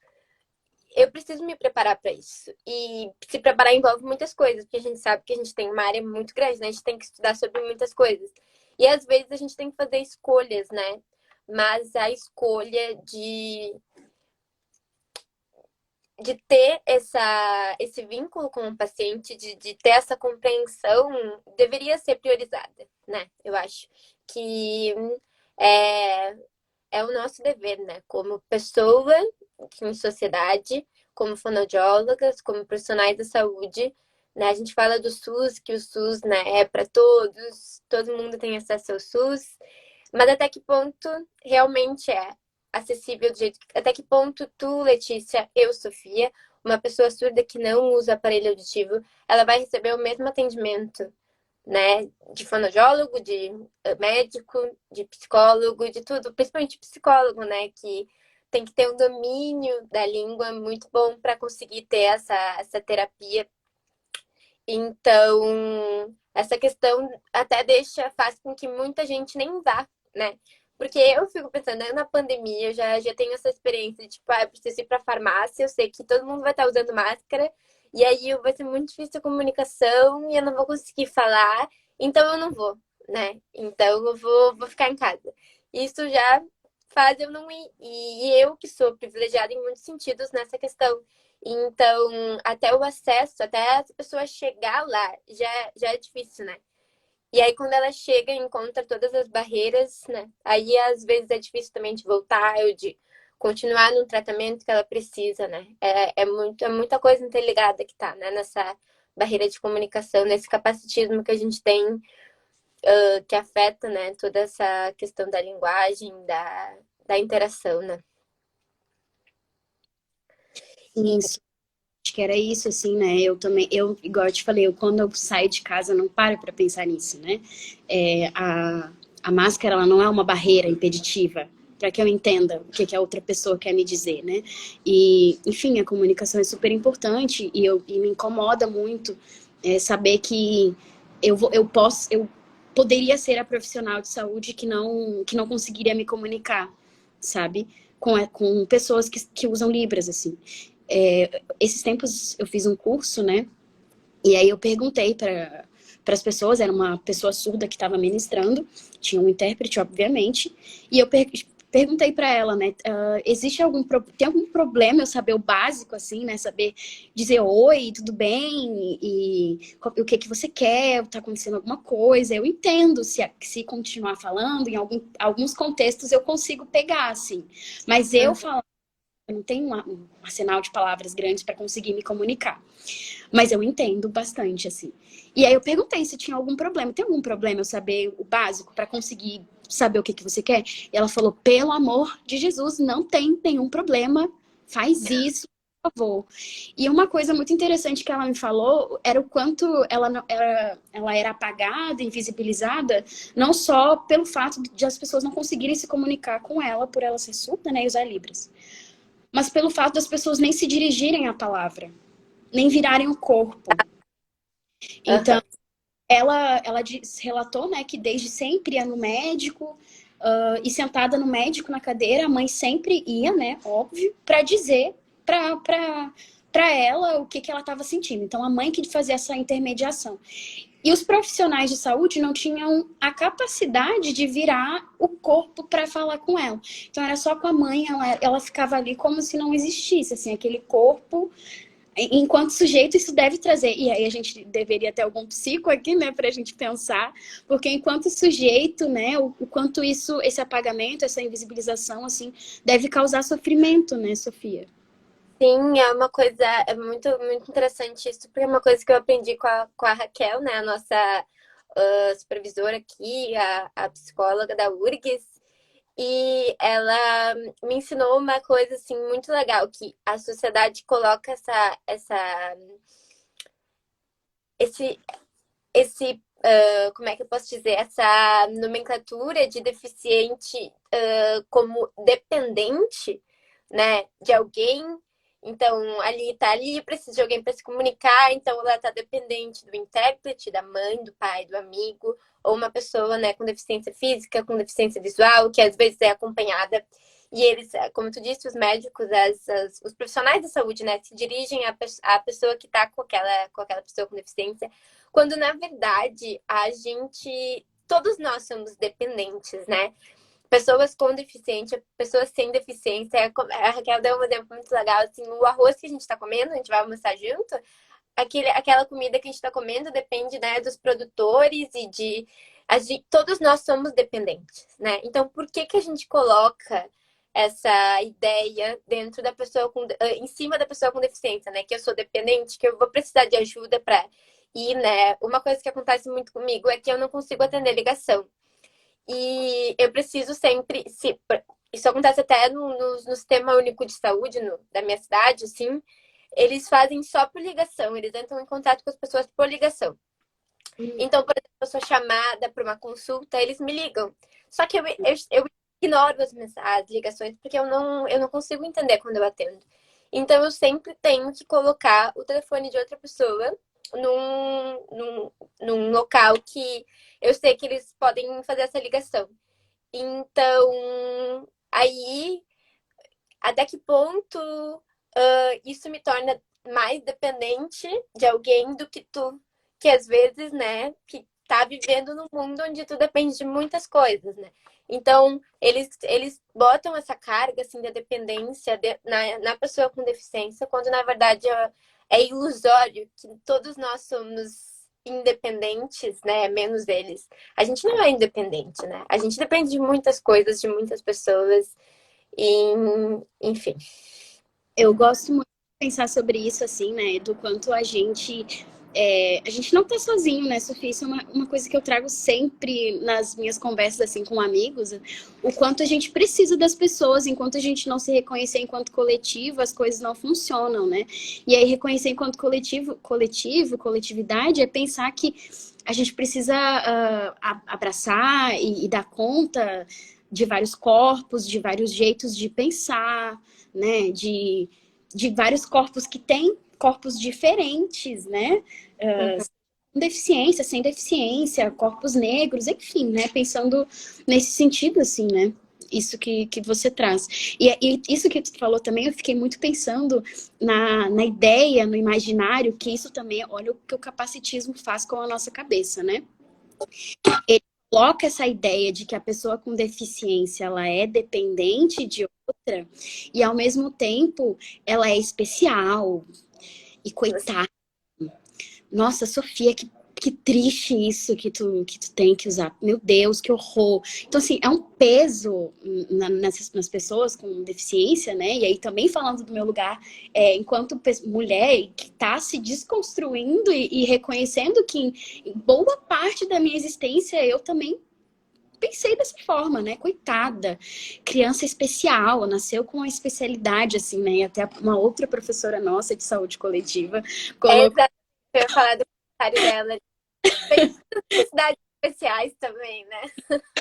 eu preciso me preparar para isso. E se preparar envolve muitas coisas, porque a gente sabe que a gente tem uma área muito grande, né? A gente tem que estudar sobre muitas coisas. E às vezes a gente tem que fazer escolhas, né? Mas a escolha de ter esse vínculo com o paciente, de ter essa compreensão, deveria ser priorizada, né? Eu acho que é, é o nosso dever, né? Como pessoa em sociedade, como fonoaudiólogas, como profissionais da saúde, né? A gente fala do SUS, que o SUS, né, é para todos, todo mundo tem acesso ao SUS, mas até que ponto realmente é acessível do jeito que... Até que ponto tu, Letícia, eu, Sofia, uma pessoa surda que não usa aparelho auditivo, ela vai receber o mesmo atendimento, né, de fonoaudiólogo, de médico, de psicólogo, de tudo, principalmente psicólogo, né, que tem que ter um domínio da língua muito bom para conseguir ter essa terapia. Então, essa questão até faz com que muita gente nem vá, né? Porque eu fico pensando, na pandemia, eu já tenho essa experiência de, tipo, eu preciso ir pra farmácia, eu sei que todo mundo vai estar usando máscara, e aí vai ser muito difícil a comunicação, e eu não vou conseguir falar, então eu não vou, né? Então eu vou ficar em casa. Isso já faz eu não ir. E eu que sou privilegiada em muitos sentidos nessa questão. Então, até o acesso, até as pessoas chegar lá, já é difícil, né? E aí, quando ela chega e encontra todas as barreiras, né? Aí, às vezes, é difícil também de voltar ou de continuar no tratamento que ela precisa, né? É muita coisa interligada que tá, né? Nessa barreira de comunicação, nesse capacitismo que a gente tem, que afeta, né? Toda essa questão da linguagem, da interação, né? Isso. Acho que era isso, assim, né? Eu também, igual eu te falei, quando eu saio de casa, eu não paro para pensar nisso, né? A máscara, ela não é uma barreira impeditiva para que eu entenda o que a outra pessoa quer me dizer, né? E, enfim, a comunicação é super importante e me incomoda muito saber que eu poderia ser a profissional de saúde que não conseguiria me comunicar, sabe? Com pessoas que usam Libras, assim. Esses tempos eu fiz um curso, né? E aí eu perguntei para as pessoas, era uma pessoa surda que estava ministrando, tinha um intérprete, obviamente, e eu perguntei para ela, né? Tem algum problema eu saber o básico, assim, né? Saber dizer oi, tudo bem? E o que você quer? Tá acontecendo alguma coisa? Eu entendo se continuar falando, em alguns contextos eu consigo pegar, assim. Mas eu falo eu não tenho um arsenal de palavras grandes para conseguir me comunicar. Mas eu entendo bastante, assim. E aí eu perguntei se tinha algum problema. Tem algum problema eu saber o básico para conseguir saber o que você quer? E ela falou, pelo amor de Jesus, não tem nenhum problema. Faz isso, por favor. E uma coisa muito interessante que ela me falou era o quanto ela era apagada, invisibilizada, não só pelo fato de as pessoas não conseguirem se comunicar com ela por ela ser surda, né, e usar Libras, mas pelo fato das pessoas nem se dirigirem à palavra, nem virarem o corpo. Então, ela relatou, né, que desde sempre ia no médico, e sentada no médico na cadeira, a mãe sempre ia, né, óbvio, para dizer, para para ela o que ela estava sentindo. Então, a mãe que fazia essa intermediação. E os profissionais de saúde não tinham a capacidade de virar o corpo para falar com ela. Então, era só com a mãe, ela ficava ali como se não existisse, assim, aquele corpo. Enquanto sujeito, isso deve trazer. E aí a gente deveria ter algum psico aqui, né, pra gente pensar, porque enquanto sujeito, né, o quanto isso, esse apagamento, essa invisibilização, assim, deve causar sofrimento, né, Sofia? Sim, é uma coisa, é muito, muito interessante isso, porque é uma coisa que eu aprendi com a Raquel, né, a nossa supervisora aqui, a psicóloga da URGS, e ela me ensinou uma coisa, assim, muito legal, que a sociedade coloca esse, como é que eu posso dizer, essa nomenclatura de deficiente como dependente, né, de alguém. Então, ali tá ali, precisa de alguém para se comunicar, então ela tá dependente do intérprete, da mãe, do pai, do amigo, ou uma pessoa, né, com deficiência física, com deficiência visual, que às vezes é acompanhada. E eles, como tu disse, os médicos, os profissionais da saúde, né, se dirigem à pessoa que tá com aquela pessoa com deficiência, quando na verdade todos nós somos dependentes, né? Pessoas com deficiência, pessoas sem deficiência. A Raquel deu um exemplo muito legal, assim, o arroz que a gente está comendo, a gente vai almoçar junto, aquela comida que a gente está comendo depende, né, dos produtores e todos nós somos dependentes, né? Então, por que que a gente coloca essa ideia dentro da pessoa em cima da pessoa com deficiência, né? Que eu sou dependente, que eu vou precisar de ajuda para ir, né? Uma coisa que acontece muito comigo é que eu não consigo atender ligação. E eu preciso sempre. Isso acontece até no Sistema Único de Saúde da minha cidade, assim. Eles fazem só por ligação, eles entram em contato com as pessoas por ligação. Então, por exemplo, eu sou chamada para uma consulta, eles me ligam. Só que eu ignoro as ligações porque eu não consigo entender quando eu atendo. Então, eu sempre tenho que colocar o telefone de outra pessoa num local que eu sei que eles podem fazer essa ligação. Então, aí, até que ponto isso me torna mais dependente de alguém do que tu, que às vezes, né, que tá vivendo num mundo onde tu depende de muitas coisas, né? Então, eles botam essa carga, assim, da dependência na pessoa com deficiência, quando, na verdade, é ilusório que todos nós somos independentes, né? Menos eles. A gente não é independente, né? A gente depende de muitas coisas, de muitas pessoas, e, enfim. Eu gosto muito de pensar sobre isso, assim, né? Do quanto a gente. A gente não tá sozinho, né, Sofia? Isso é uma coisa que eu trago sempre nas minhas conversas, assim, com amigos. O quanto a gente precisa das pessoas, enquanto a gente não se reconhecer enquanto coletivo, as coisas não funcionam, né? E aí, reconhecer enquanto coletividade, é pensar que a gente precisa abraçar e dar conta de vários corpos, de vários jeitos de pensar, né? De vários corpos que têm corpos diferentes, né? Com deficiência, sem deficiência, corpos negros, enfim, né? Pensando nesse sentido, assim, né? Isso que você traz. E isso que tu falou também, eu fiquei muito pensando na ideia, no imaginário, que isso também, olha o que o capacitismo faz com a nossa cabeça, né? Ele coloca essa ideia de que a pessoa com deficiência ela é dependente de outra e ao mesmo tempo ela é especial e coitada. Nossa, Sofia, que triste isso que tu tem que usar. Meu Deus, que horror. Então, assim, é um peso nas pessoas com deficiência, né? E aí também falando do meu lugar, enquanto mulher que está se desconstruindo e reconhecendo que em boa parte da minha existência eu também pensei dessa forma, né? Coitada, criança especial, nasceu com uma especialidade, assim, né? E até uma outra professora nossa de saúde coletiva colocou. Exatamente, eu ia falar do comentário dela. Tem necessidades especiais também, né?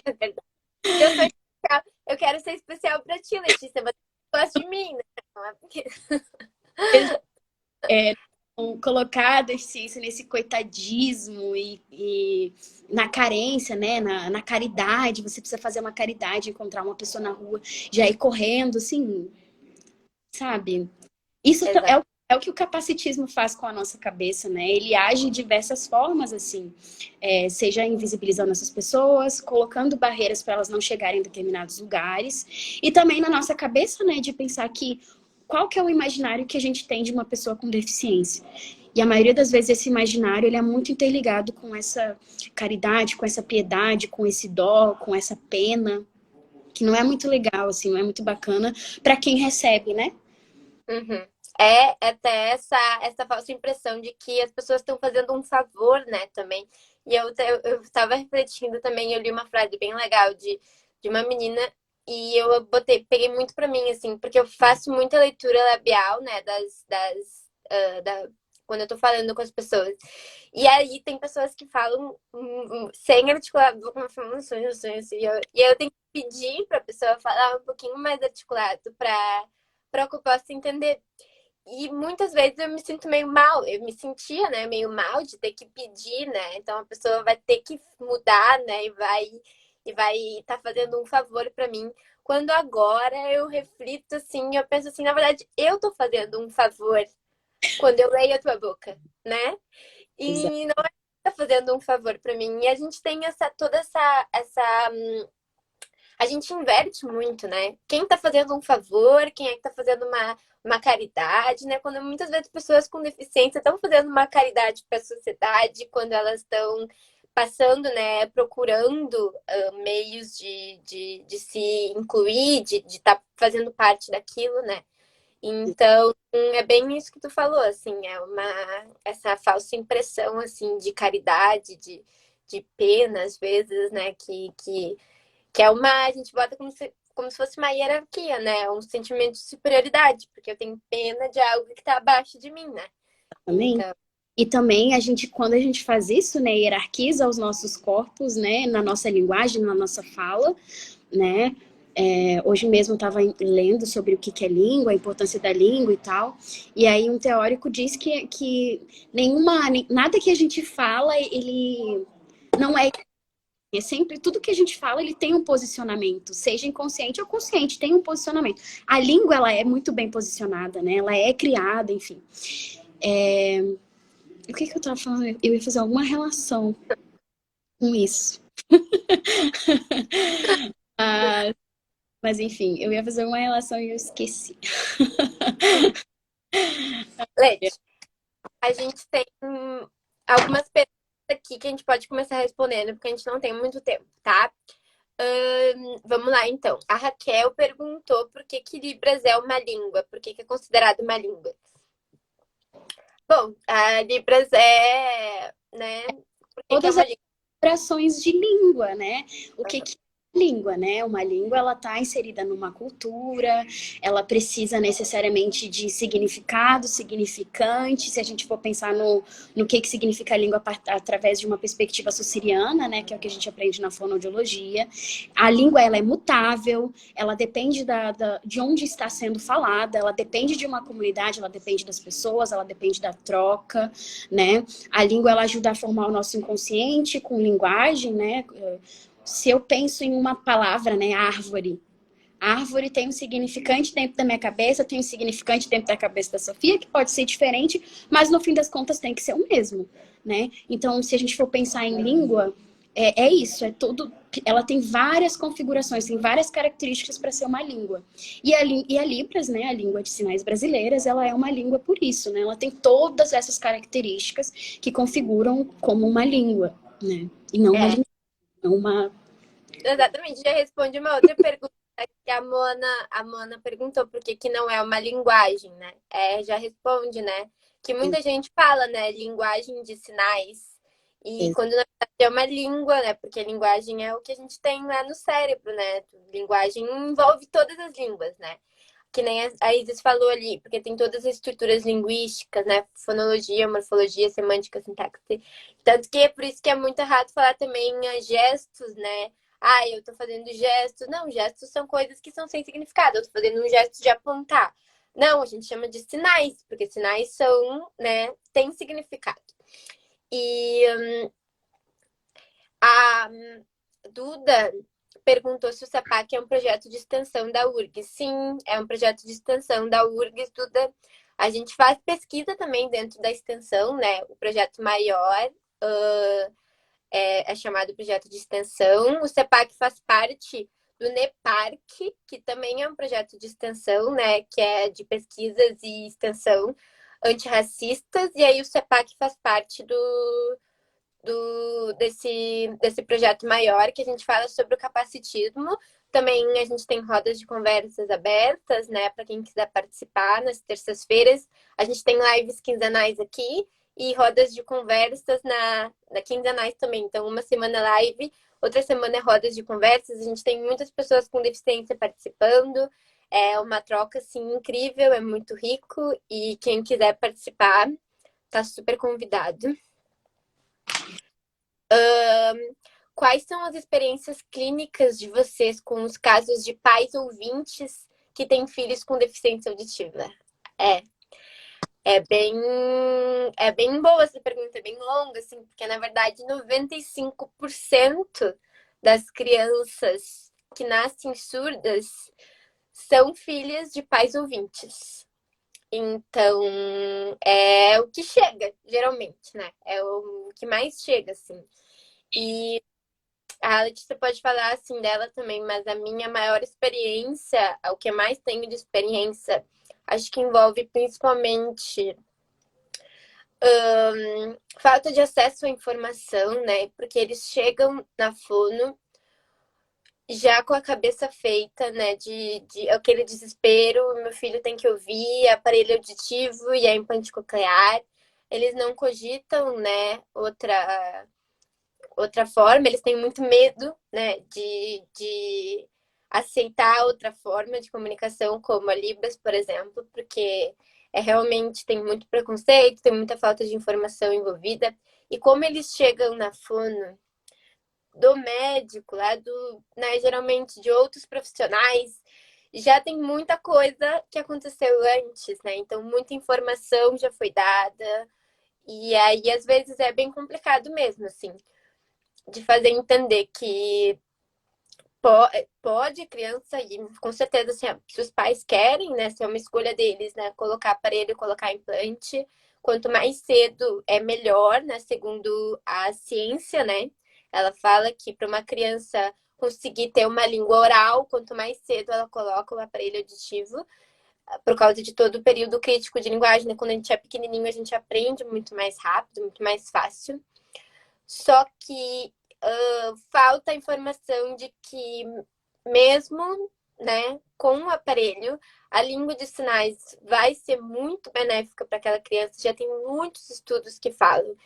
É verdade. Eu sou especial. Eu quero ser especial pra ti, Letícia. Você gosta de mim, né? Não é porque... Colocar a deficiência nesse coitadismo e na carência, né? Na caridade, você precisa fazer uma caridade, encontrar uma pessoa na rua, já ir correndo, assim, sabe? Isso é Exato. o que É o que o capacitismo faz com a nossa cabeça, né? Ele age de diversas formas, assim, seja invisibilizando essas pessoas, colocando barreiras para elas não chegarem em determinados lugares, e também na nossa cabeça, né, de pensar que qual que é o imaginário que a gente tem de uma pessoa com deficiência. E a maioria das vezes esse imaginário ele é muito interligado com essa caridade, com essa piedade, com esse dó, com essa pena, que não é muito legal, assim, não é muito bacana para quem recebe, né? Uhum. É até essa falsa impressão de que as pessoas estão fazendo um favor, né, também. E eu estava refletindo também, eu li uma frase bem legal de uma menina e eu peguei muito pra mim, assim, porque eu faço muita leitura labial, né, quando eu tô falando com as pessoas. E aí tem pessoas que falam sem articular, vou começar um sonho, assim, e eu tenho que pedir pra pessoa falar um pouquinho mais articulado para que eu possa entender. E muitas vezes eu me sinto meio mal, eu me sentia, né, meio mal de ter que pedir, né? Então a pessoa vai ter que mudar, né, e vai estar fazendo um favor para mim. Quando agora eu reflito assim, eu penso assim, na verdade, eu tô fazendo um favor quando eu leio a tua boca, né? E não é que tá fazendo um favor para mim. E a gente tem essa a gente inverte muito, né? Quem tá fazendo um favor, quem é que tá fazendo uma caridade, né? Quando muitas vezes pessoas com deficiência estão fazendo uma caridade para a sociedade, quando elas estão passando, né, procurando meios de se incluir, de estar fazendo parte daquilo, né? Então, é bem isso que tu falou, assim, essa falsa impressão, assim, de caridade, de pena, às vezes, né, que é a gente bota como se fosse uma hierarquia, né? Um sentimento de superioridade, porque eu tenho pena de algo que está abaixo de mim, né? Também. Então, E também a gente, quando a gente faz isso, né, hierarquiza os nossos corpos, né, na nossa linguagem, na nossa fala, né? Hoje mesmo eu estava lendo sobre o que é língua, a importância da língua e tal. E aí um teórico diz que nada que a gente fala, ele não é sempre, tudo que a gente fala, ele tem um posicionamento, seja inconsciente ou consciente, tem um posicionamento. A língua, ela é muito bem posicionada, né? Ela é criada, enfim. O que eu tava falando? Eu ia fazer alguma relação com isso. Ah, mas enfim, eu ia fazer uma relação e eu esqueci. Leti, a gente tem algumas perguntas aqui que a gente pode começar respondendo, porque a gente não tem muito tempo, tá? Vamos lá, então. A Raquel perguntou por que Libras é uma língua, por que é considerado uma língua. Bom, a Libras né? Por que é Todas uma as língua? expressões de língua, né? O que é língua, né? Uma língua, ela está inserida numa cultura, ela precisa necessariamente de significado, significante. Se a gente for pensar no que significa a língua através de uma perspectiva sussiriana, né? Que é o que a gente aprende na fonoaudiologia. A língua, ela é mutável, ela depende de onde está sendo falada, ela depende de uma comunidade, ela depende das pessoas, ela depende da troca, né? A língua, ela ajuda a formar o nosso inconsciente com linguagem, né? Se eu penso em uma palavra, né, árvore, árvore tem um significante dentro da minha cabeça, tem um significante dentro da cabeça da Sofia, que pode ser diferente, mas no fim das contas tem que ser o mesmo, né? Então, se a gente for pensar em língua, isso, é tudo. Ela tem várias configurações, tem várias características para ser uma língua. E a Libras, né, a língua de sinais brasileiras, ela é uma língua por isso, né? Ela tem todas essas características que configuram como uma língua, né? E não uma É, língua, uma. exatamente. Já responde uma outra pergunta que a Mona perguntou por que não é uma linguagem, né? Já responde, né? Que muita gente fala, né? Linguagem de sinais. E quando na verdade é uma língua, né? Porque a linguagem é o que a gente tem lá no cérebro, né? Linguagem envolve todas as línguas, né? Que nem a Isis falou ali, porque tem todas as estruturas linguísticas, né? Fonologia, morfologia, semântica, sintaxe. Tanto que é por isso que é muito errado falar também gestos, né? Eu tô fazendo gestos. Não, gestos são coisas que são sem significado. Eu tô fazendo um gesto de apontar. Não, a gente chama de sinais, porque sinais são, né, tem significado. E a Duda perguntou se o SAPAC é um projeto de extensão da URGS. Sim, é um projeto de extensão da URGS, Duda. A gente faz pesquisa também dentro da extensão, né? O projeto maior é chamado projeto de extensão. O CEPAC faz parte do NEPARC, que também é um projeto de extensão, né? Que é de pesquisas e extensão antirracistas. E aí o CEPAC faz parte desse projeto maior, que a gente fala sobre o capacitismo. Também a gente tem rodas de conversas abertas, né, para quem quiser participar nas terças-feiras. A gente tem lives quinzenais aqui e rodas de conversas na quinzenais também. Então, uma semana live, outra semana é rodas de conversas. A gente tem muitas pessoas com deficiência participando. É uma troca, assim, incrível, é muito rico. E quem quiser participar, tá super convidado. Quais são as experiências clínicas de vocês com os casos de pais ouvintes que têm filhos com deficiência auditiva? É, é bem, é bem boa essa pergunta, é bem longa, assim, porque na verdade 95% das crianças que nascem surdas são filhas de pais ouvintes. Então, é o que chega, geralmente, né? É o que mais chega, assim. E a Letícia pode falar assim dela também, mas a minha maior experiência, o que eu mais tenho de experiência, acho que envolve principalmente falta de acesso à informação, né? Porque eles chegam na fono já com a cabeça feita, né? De aquele desespero, meu filho tem que ouvir, aparelho auditivo e a implante coclear. Eles não cogitam, né? Outra forma, eles têm muito medo, né, de aceitar outra forma de comunicação, como a Libras, por exemplo, porque realmente tem muito preconceito, tem muita falta de informação envolvida. E como eles chegam na fono do médico, lá né, geralmente de outros profissionais, já tem muita coisa que aconteceu antes, né? Então, muita informação já foi dada. E aí, às vezes, é bem complicado mesmo, assim, de fazer entender que pode criança e com certeza assim, se os pais querem, né, se é uma escolha deles, né, colocar aparelho, colocar implante, quanto mais cedo é melhor, né, segundo a ciência, né? Ela fala que para uma criança conseguir ter uma língua oral, quanto mais cedo ela coloca o aparelho auditivo, por causa de todo o período crítico de linguagem, né? Quando a gente é pequenininho, a gente aprende muito mais rápido, muito mais fácil. Só que falta a informação de que mesmo, né, com o aparelho, a língua de sinais vai ser muito benéfica para aquela criança. Já tem muitos estudos que falam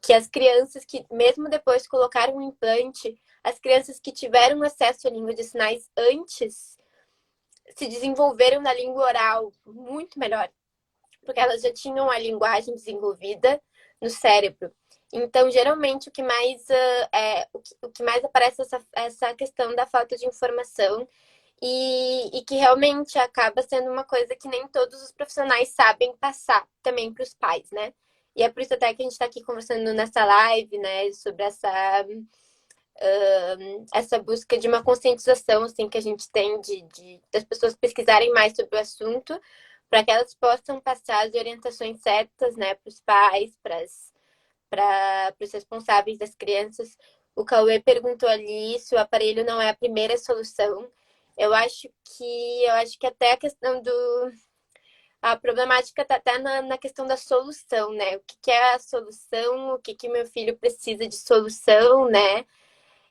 que as crianças que, mesmo depois que colocaram um implante, as crianças que tiveram acesso à língua de sinais antes se desenvolveram na língua oral muito melhor, porque elas já tinham a linguagem desenvolvida no cérebro. Então, geralmente, o que mais aparece é essa questão da falta de informação e que realmente acaba sendo uma coisa que nem todos os profissionais sabem passar também para os pais, né? E é por isso até que a gente está aqui conversando nessa live, né, sobre essa busca de uma conscientização assim, que a gente tem das pessoas pesquisarem mais sobre o assunto, para que elas possam passar as orientações certas, né, para os pais, para os responsáveis das crianças. O Cauê perguntou ali se o aparelho não é a primeira solução. Eu acho que até a questão a problemática está até na questão da solução, né? O que é a solução? O que meu filho precisa de solução, né?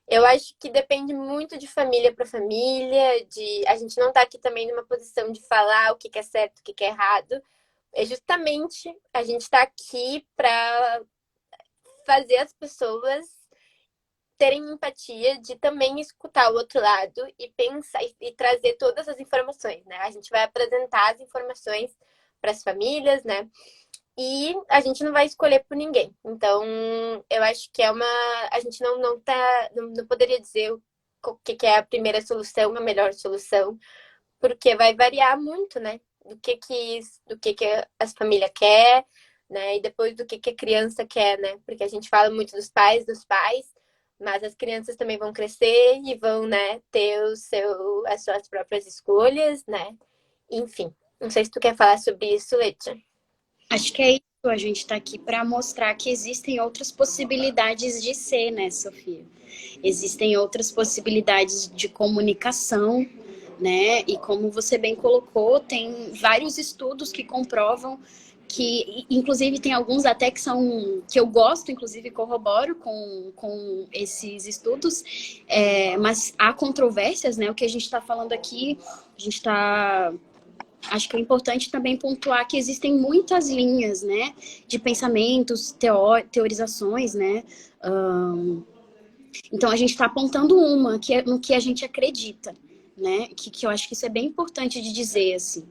Eu acho que depende muito de família para família, a gente não está aqui também numa posição de falar o que é certo, o que é errado. É justamente a gente está aqui para fazer as pessoas terem empatia de também escutar o outro lado e pensar e trazer todas as informações, né? A gente vai apresentar as informações para as famílias, né? E a gente não vai escolher por ninguém. Então, eu acho que a gente não poderia dizer o que é a primeira solução, a melhor solução, porque vai variar muito, né? Do que as famílias quer, né? E depois do que a criança quer, né? Porque a gente fala muito dos pais, mas as crianças também vão crescer e vão, né, ter as suas próprias escolhas, né? Enfim, não sei se tu quer falar sobre isso, Letia. Acho que é isso. A gente está aqui para mostrar que existem outras possibilidades de ser, né, Sofia? Existem outras possibilidades de comunicação, né? E como você bem colocou, tem vários estudos que comprovam que, inclusive, tem alguns até que são que eu gosto, inclusive corroboro com esses estudos, mas há controvérsias, né? O que a gente está falando aqui, a gente está. Acho que é importante também pontuar que existem muitas linhas, né, de pensamentos, teorizações, né. Então a gente está apontando uma que é no que a gente acredita, né, que eu acho que isso é bem importante de dizer assim.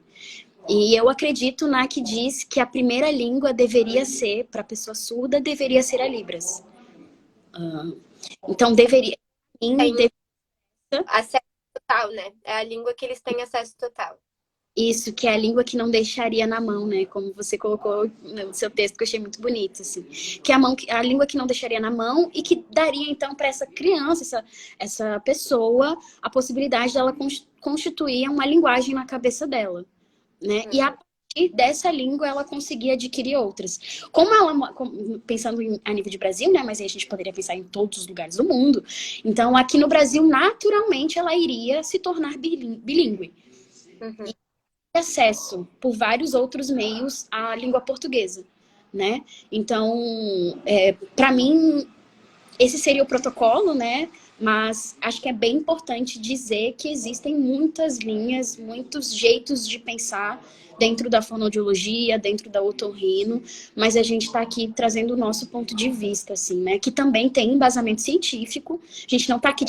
E eu acredito na que diz que a primeira língua deveria ser, para a pessoa surda, deveria ser a Libras. Então deveria, Tem acesso total, né? É a língua que eles têm acesso total. isso, que é a língua que não deixaria na mão, né? Como você colocou no seu texto, que eu achei muito bonito, assim. Que é a língua que não deixaria na mão e que daria, então, para essa criança, essa pessoa, a possibilidade dela constituir uma linguagem na cabeça dela, né? E a partir dessa língua, ela conseguir adquirir outras. Como ela, pensando a nível de Brasil, né? Mas aí a gente poderia pensar em todos os lugares do mundo. Então, aqui no Brasil, naturalmente, ela iria se tornar bilíngue. Uhum. Acesso por vários outros meios à língua portuguesa, né? Então, para mim, esse seria o protocolo, né? Mas acho que é bem importante dizer que existem muitas linhas, muitos jeitos de pensar dentro da fonoaudiologia, dentro da otorrino, mas a gente está aqui trazendo o nosso ponto de vista, assim, né? Que também tem embasamento científico. A gente não está aqui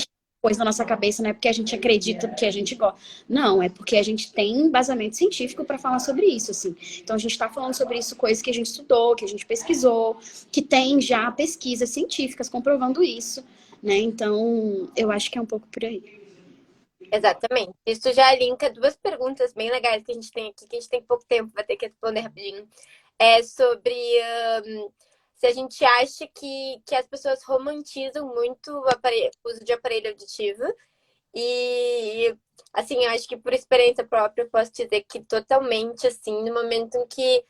coisa na nossa cabeça, não é porque a gente acredita que a gente gosta. Não, é porque a gente tem embasamento científico para falar sobre isso, assim. Então a gente está falando sobre isso, coisas que a gente estudou, que a gente pesquisou, que tem já pesquisas científicas comprovando isso, né? Então eu acho que é um pouco por aí. Exatamente. Isso já linka duas perguntas bem legais que a gente tem aqui, que a gente tem pouco tempo, vai ter que responder rapidinho. É sobre se a gente acha que as pessoas romantizam muito o uso de aparelho auditivo. E, assim, eu acho que por experiência própria eu posso dizer que totalmente, assim, no momento em que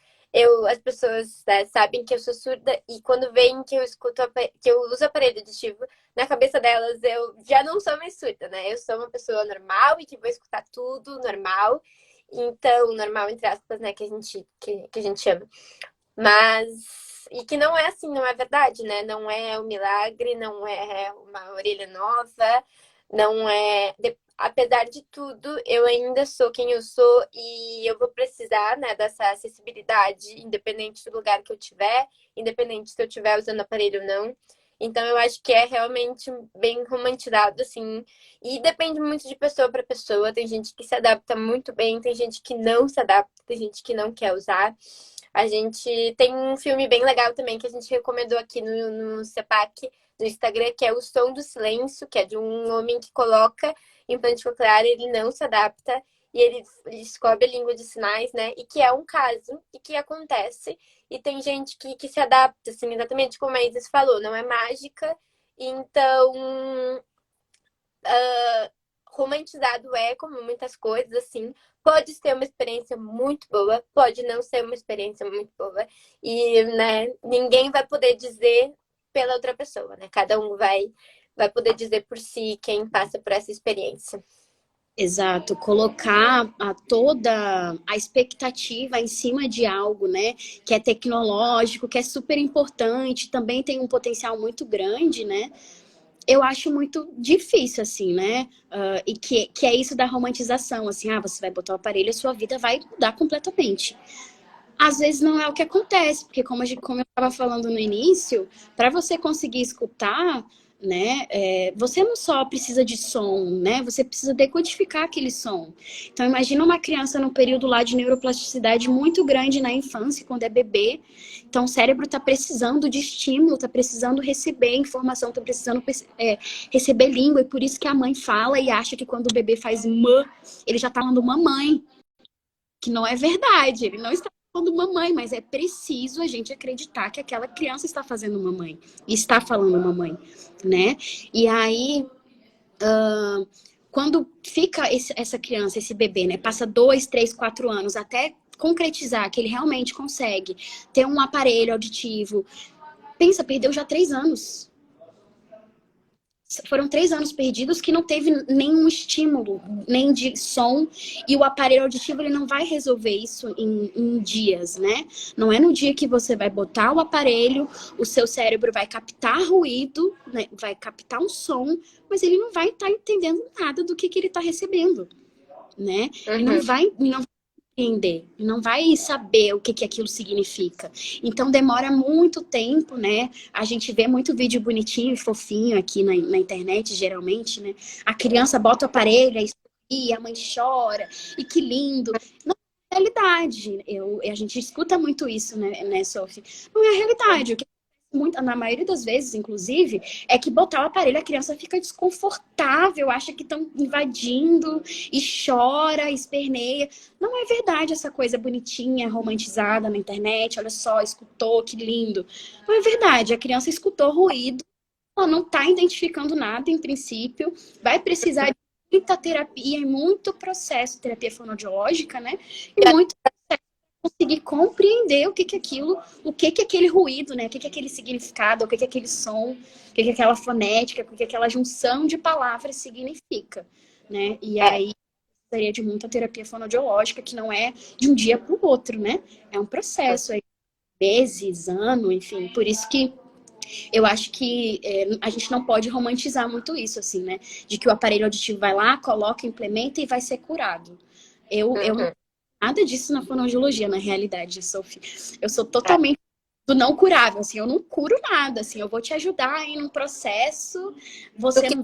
as pessoas, né, sabem que eu sou surda e quando veem que eu escuto, que eu uso aparelho auditivo, na cabeça delas eu já não sou mais surda, né? Eu sou uma pessoa normal e que vou escutar tudo normal. Então, normal entre aspas, né, que a gente chama. Mas e que não é assim, não é verdade, né? Não é um milagre, não é uma orelha nova, não é. Apesar de tudo, eu ainda sou quem eu sou e eu vou precisar, né, dessa acessibilidade, independente do lugar que eu tiver, independente se eu estiver usando aparelho ou não. Então, eu acho que é realmente bem romantizado, assim. E depende muito de pessoa para pessoa. Tem gente que se adapta muito bem, tem gente que não se adapta, tem gente que não quer usar. A gente tem um filme bem legal também que a gente recomendou aqui no CEPAC, no Instagram, que é O Som do Silêncio, que é de um homem que coloca implante coclear, ele não se adapta e ele descobre a língua de sinais, né? E que é um caso e que acontece. E tem gente que se adapta, assim, exatamente como a Isis falou, não é mágica. Então, romantizado como muitas coisas, assim. Pode ser uma experiência muito boa, pode não ser uma experiência muito boa. E, né, ninguém vai poder dizer pela outra pessoa, né? Cada um vai poder dizer por si quem passa por essa experiência. Exato, colocar toda a expectativa em cima de algo, né, que é tecnológico, que é super importante, também tem um potencial muito grande, né? Eu acho muito difícil, assim, né? E que é isso da romantização, assim, você vai botar o aparelho e sua vida vai mudar completamente. Às vezes não é o que acontece, porque como eu estava falando no início, para você conseguir escutar, né, você não só precisa de som, né, você precisa decodificar aquele som. Então imagina uma criança num período lá de neuroplasticidade muito grande na infância, quando é bebê, então o cérebro está precisando de estímulo, está precisando receber informação, está precisando receber língua, e por isso que a mãe fala e acha que quando o bebê faz mã, ele já está falando mamãe, que não é verdade, ele não está falando mamãe, mas é preciso a gente acreditar que aquela criança está fazendo mamãe, está falando mamãe, né? E aí, quando fica essa criança, esse bebê, né, passa 2, 3, 4 anos até concretizar que ele realmente consegue ter um aparelho auditivo. Pensa, perdeu já 3 anos. Foram 3 anos perdidos que não teve nenhum estímulo, nem de som, e o aparelho auditivo ele não vai resolver isso em dias, né? Não é no dia que você vai botar o aparelho, o seu cérebro vai captar ruído, né? Vai captar um som, mas ele não vai estar entendendo nada do que ele está recebendo, né? E não vai entender, não vai saber o que aquilo significa. Então demora muito tempo, né? A gente vê muito vídeo bonitinho e fofinho aqui na internet, geralmente, né? A criança bota o aparelho, aí a mãe chora, e que lindo. Não é a realidade. A gente escuta muito isso, né, Sophie? Não é a realidade. O que na maioria das vezes, inclusive, é que botar o aparelho, a criança fica desconfortável, acha que estão invadindo e chora, esperneia. Não é verdade essa coisa bonitinha, romantizada na internet. Olha só, escutou, que lindo. Não é verdade. A criança escutou ruído, ela não está identificando nada em princípio, vai precisar de muita terapia e muito processo, terapia fonoaudiológica, né? E muito conseguir compreender o que é aquilo, o que é aquele ruído, né? O que é aquele significado, o que é aquele som, o que é aquela fonética, o que é aquela junção de palavras significa, né? E aí precisaria de muita terapia fonoaudiológica, que não é de um dia para o outro, né? É um processo aí, meses, ano, enfim. Por isso que eu acho que a gente não pode romantizar muito isso, assim, né? De que o aparelho auditivo vai lá, coloca, implementa e vai ser curado. Eu não nada disso na fonoaudiologia, na realidade, Sophie. Eu sou totalmente do não curável, assim, eu não curo nada, assim, eu vou te ajudar em um processo, você não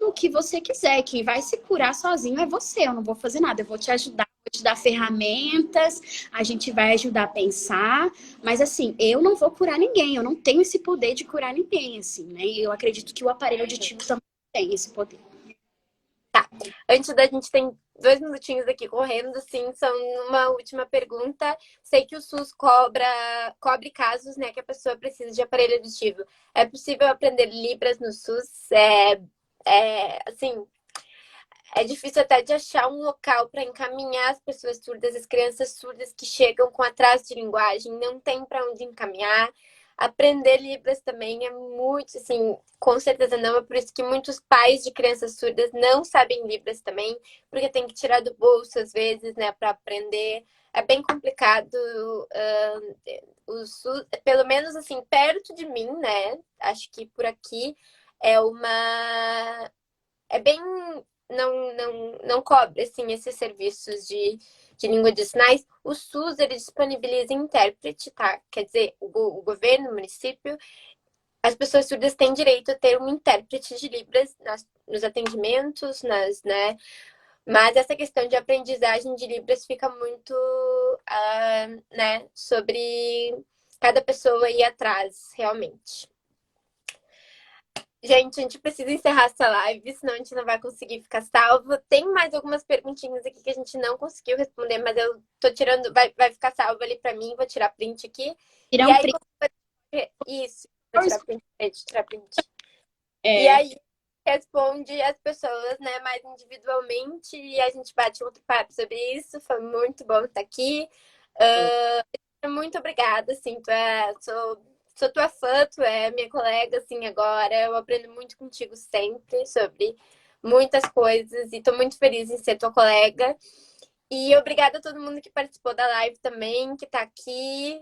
o que você quiser, quem vai se curar sozinho é você, eu não vou fazer nada, eu vou te ajudar, vou te dar ferramentas, a gente vai ajudar a pensar, mas assim, eu não vou curar ninguém, eu não tenho esse poder de curar ninguém, assim, né? E eu acredito que o aparelho auditivo também tem esse poder. Tá. Antes da gente tem 2 minutinhos aqui correndo, assim, são uma última pergunta. Sei que o SUS cobre casos, né, que a pessoa precisa de aparelho auditivo. É possível aprender Libras no SUS? Assim, é difícil até de achar um local para encaminhar as pessoas surdas, as crianças surdas que chegam com atraso de linguagem, não tem para onde encaminhar. Aprender Libras também é muito, assim, com certeza não. É por isso que muitos pais de crianças surdas não sabem Libras também, porque tem que tirar do bolso às vezes, né, para aprender. É bem complicado. O SUS, pelo menos assim, perto de mim, né? Acho que por aqui é uma. É bem. Não cobre assim, esses serviços de língua de sinais. O SUS ele disponibiliza intérprete, tá? Quer dizer, o governo, o município, as pessoas surdas têm direito a ter um intérprete de Libras nos atendimentos, né? Mas essa questão de aprendizagem de Libras fica muito, né, sobre cada pessoa ir atrás, realmente. Gente, a gente precisa encerrar essa live, senão a gente não vai conseguir ficar salvo. Tem mais algumas perguntinhas aqui que a gente não conseguiu responder, mas eu tô tirando, vai ficar salvo ali pra mim, vou tirar print aqui. Tirar E um aí, print. isso, vou tirar print, tirar print. É. E aí, responde as pessoas, né, mais individualmente, e a gente bate outro papo sobre isso. Foi muito bom estar aqui. Muito obrigada, assim, sou tua fã, tu é minha colega, assim, agora. Eu aprendo muito contigo sempre sobre muitas coisas e tô muito feliz em ser tua colega. E obrigada a todo mundo que participou da live também, que tá aqui.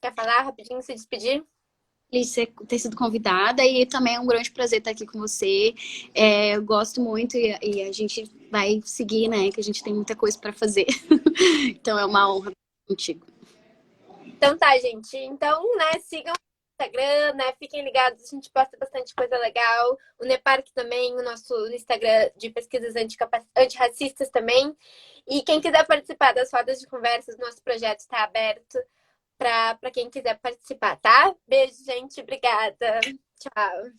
Quer falar rapidinho, se despedir? Feliz de ter sido convidada e também é um grande prazer estar aqui com você. Eu gosto muito e a gente vai seguir, né? Que a gente tem muita coisa para fazer. Então é uma honra estar contigo. Então tá, gente. Então, né, sigam o Instagram, né? Fiquem ligados, a gente posta bastante coisa legal. O Nepark também, o nosso Instagram de pesquisas antirracistas também. E quem quiser participar das rodas de conversas, nosso projeto está aberto para quem quiser participar, tá? Beijo, gente. Obrigada. Tchau.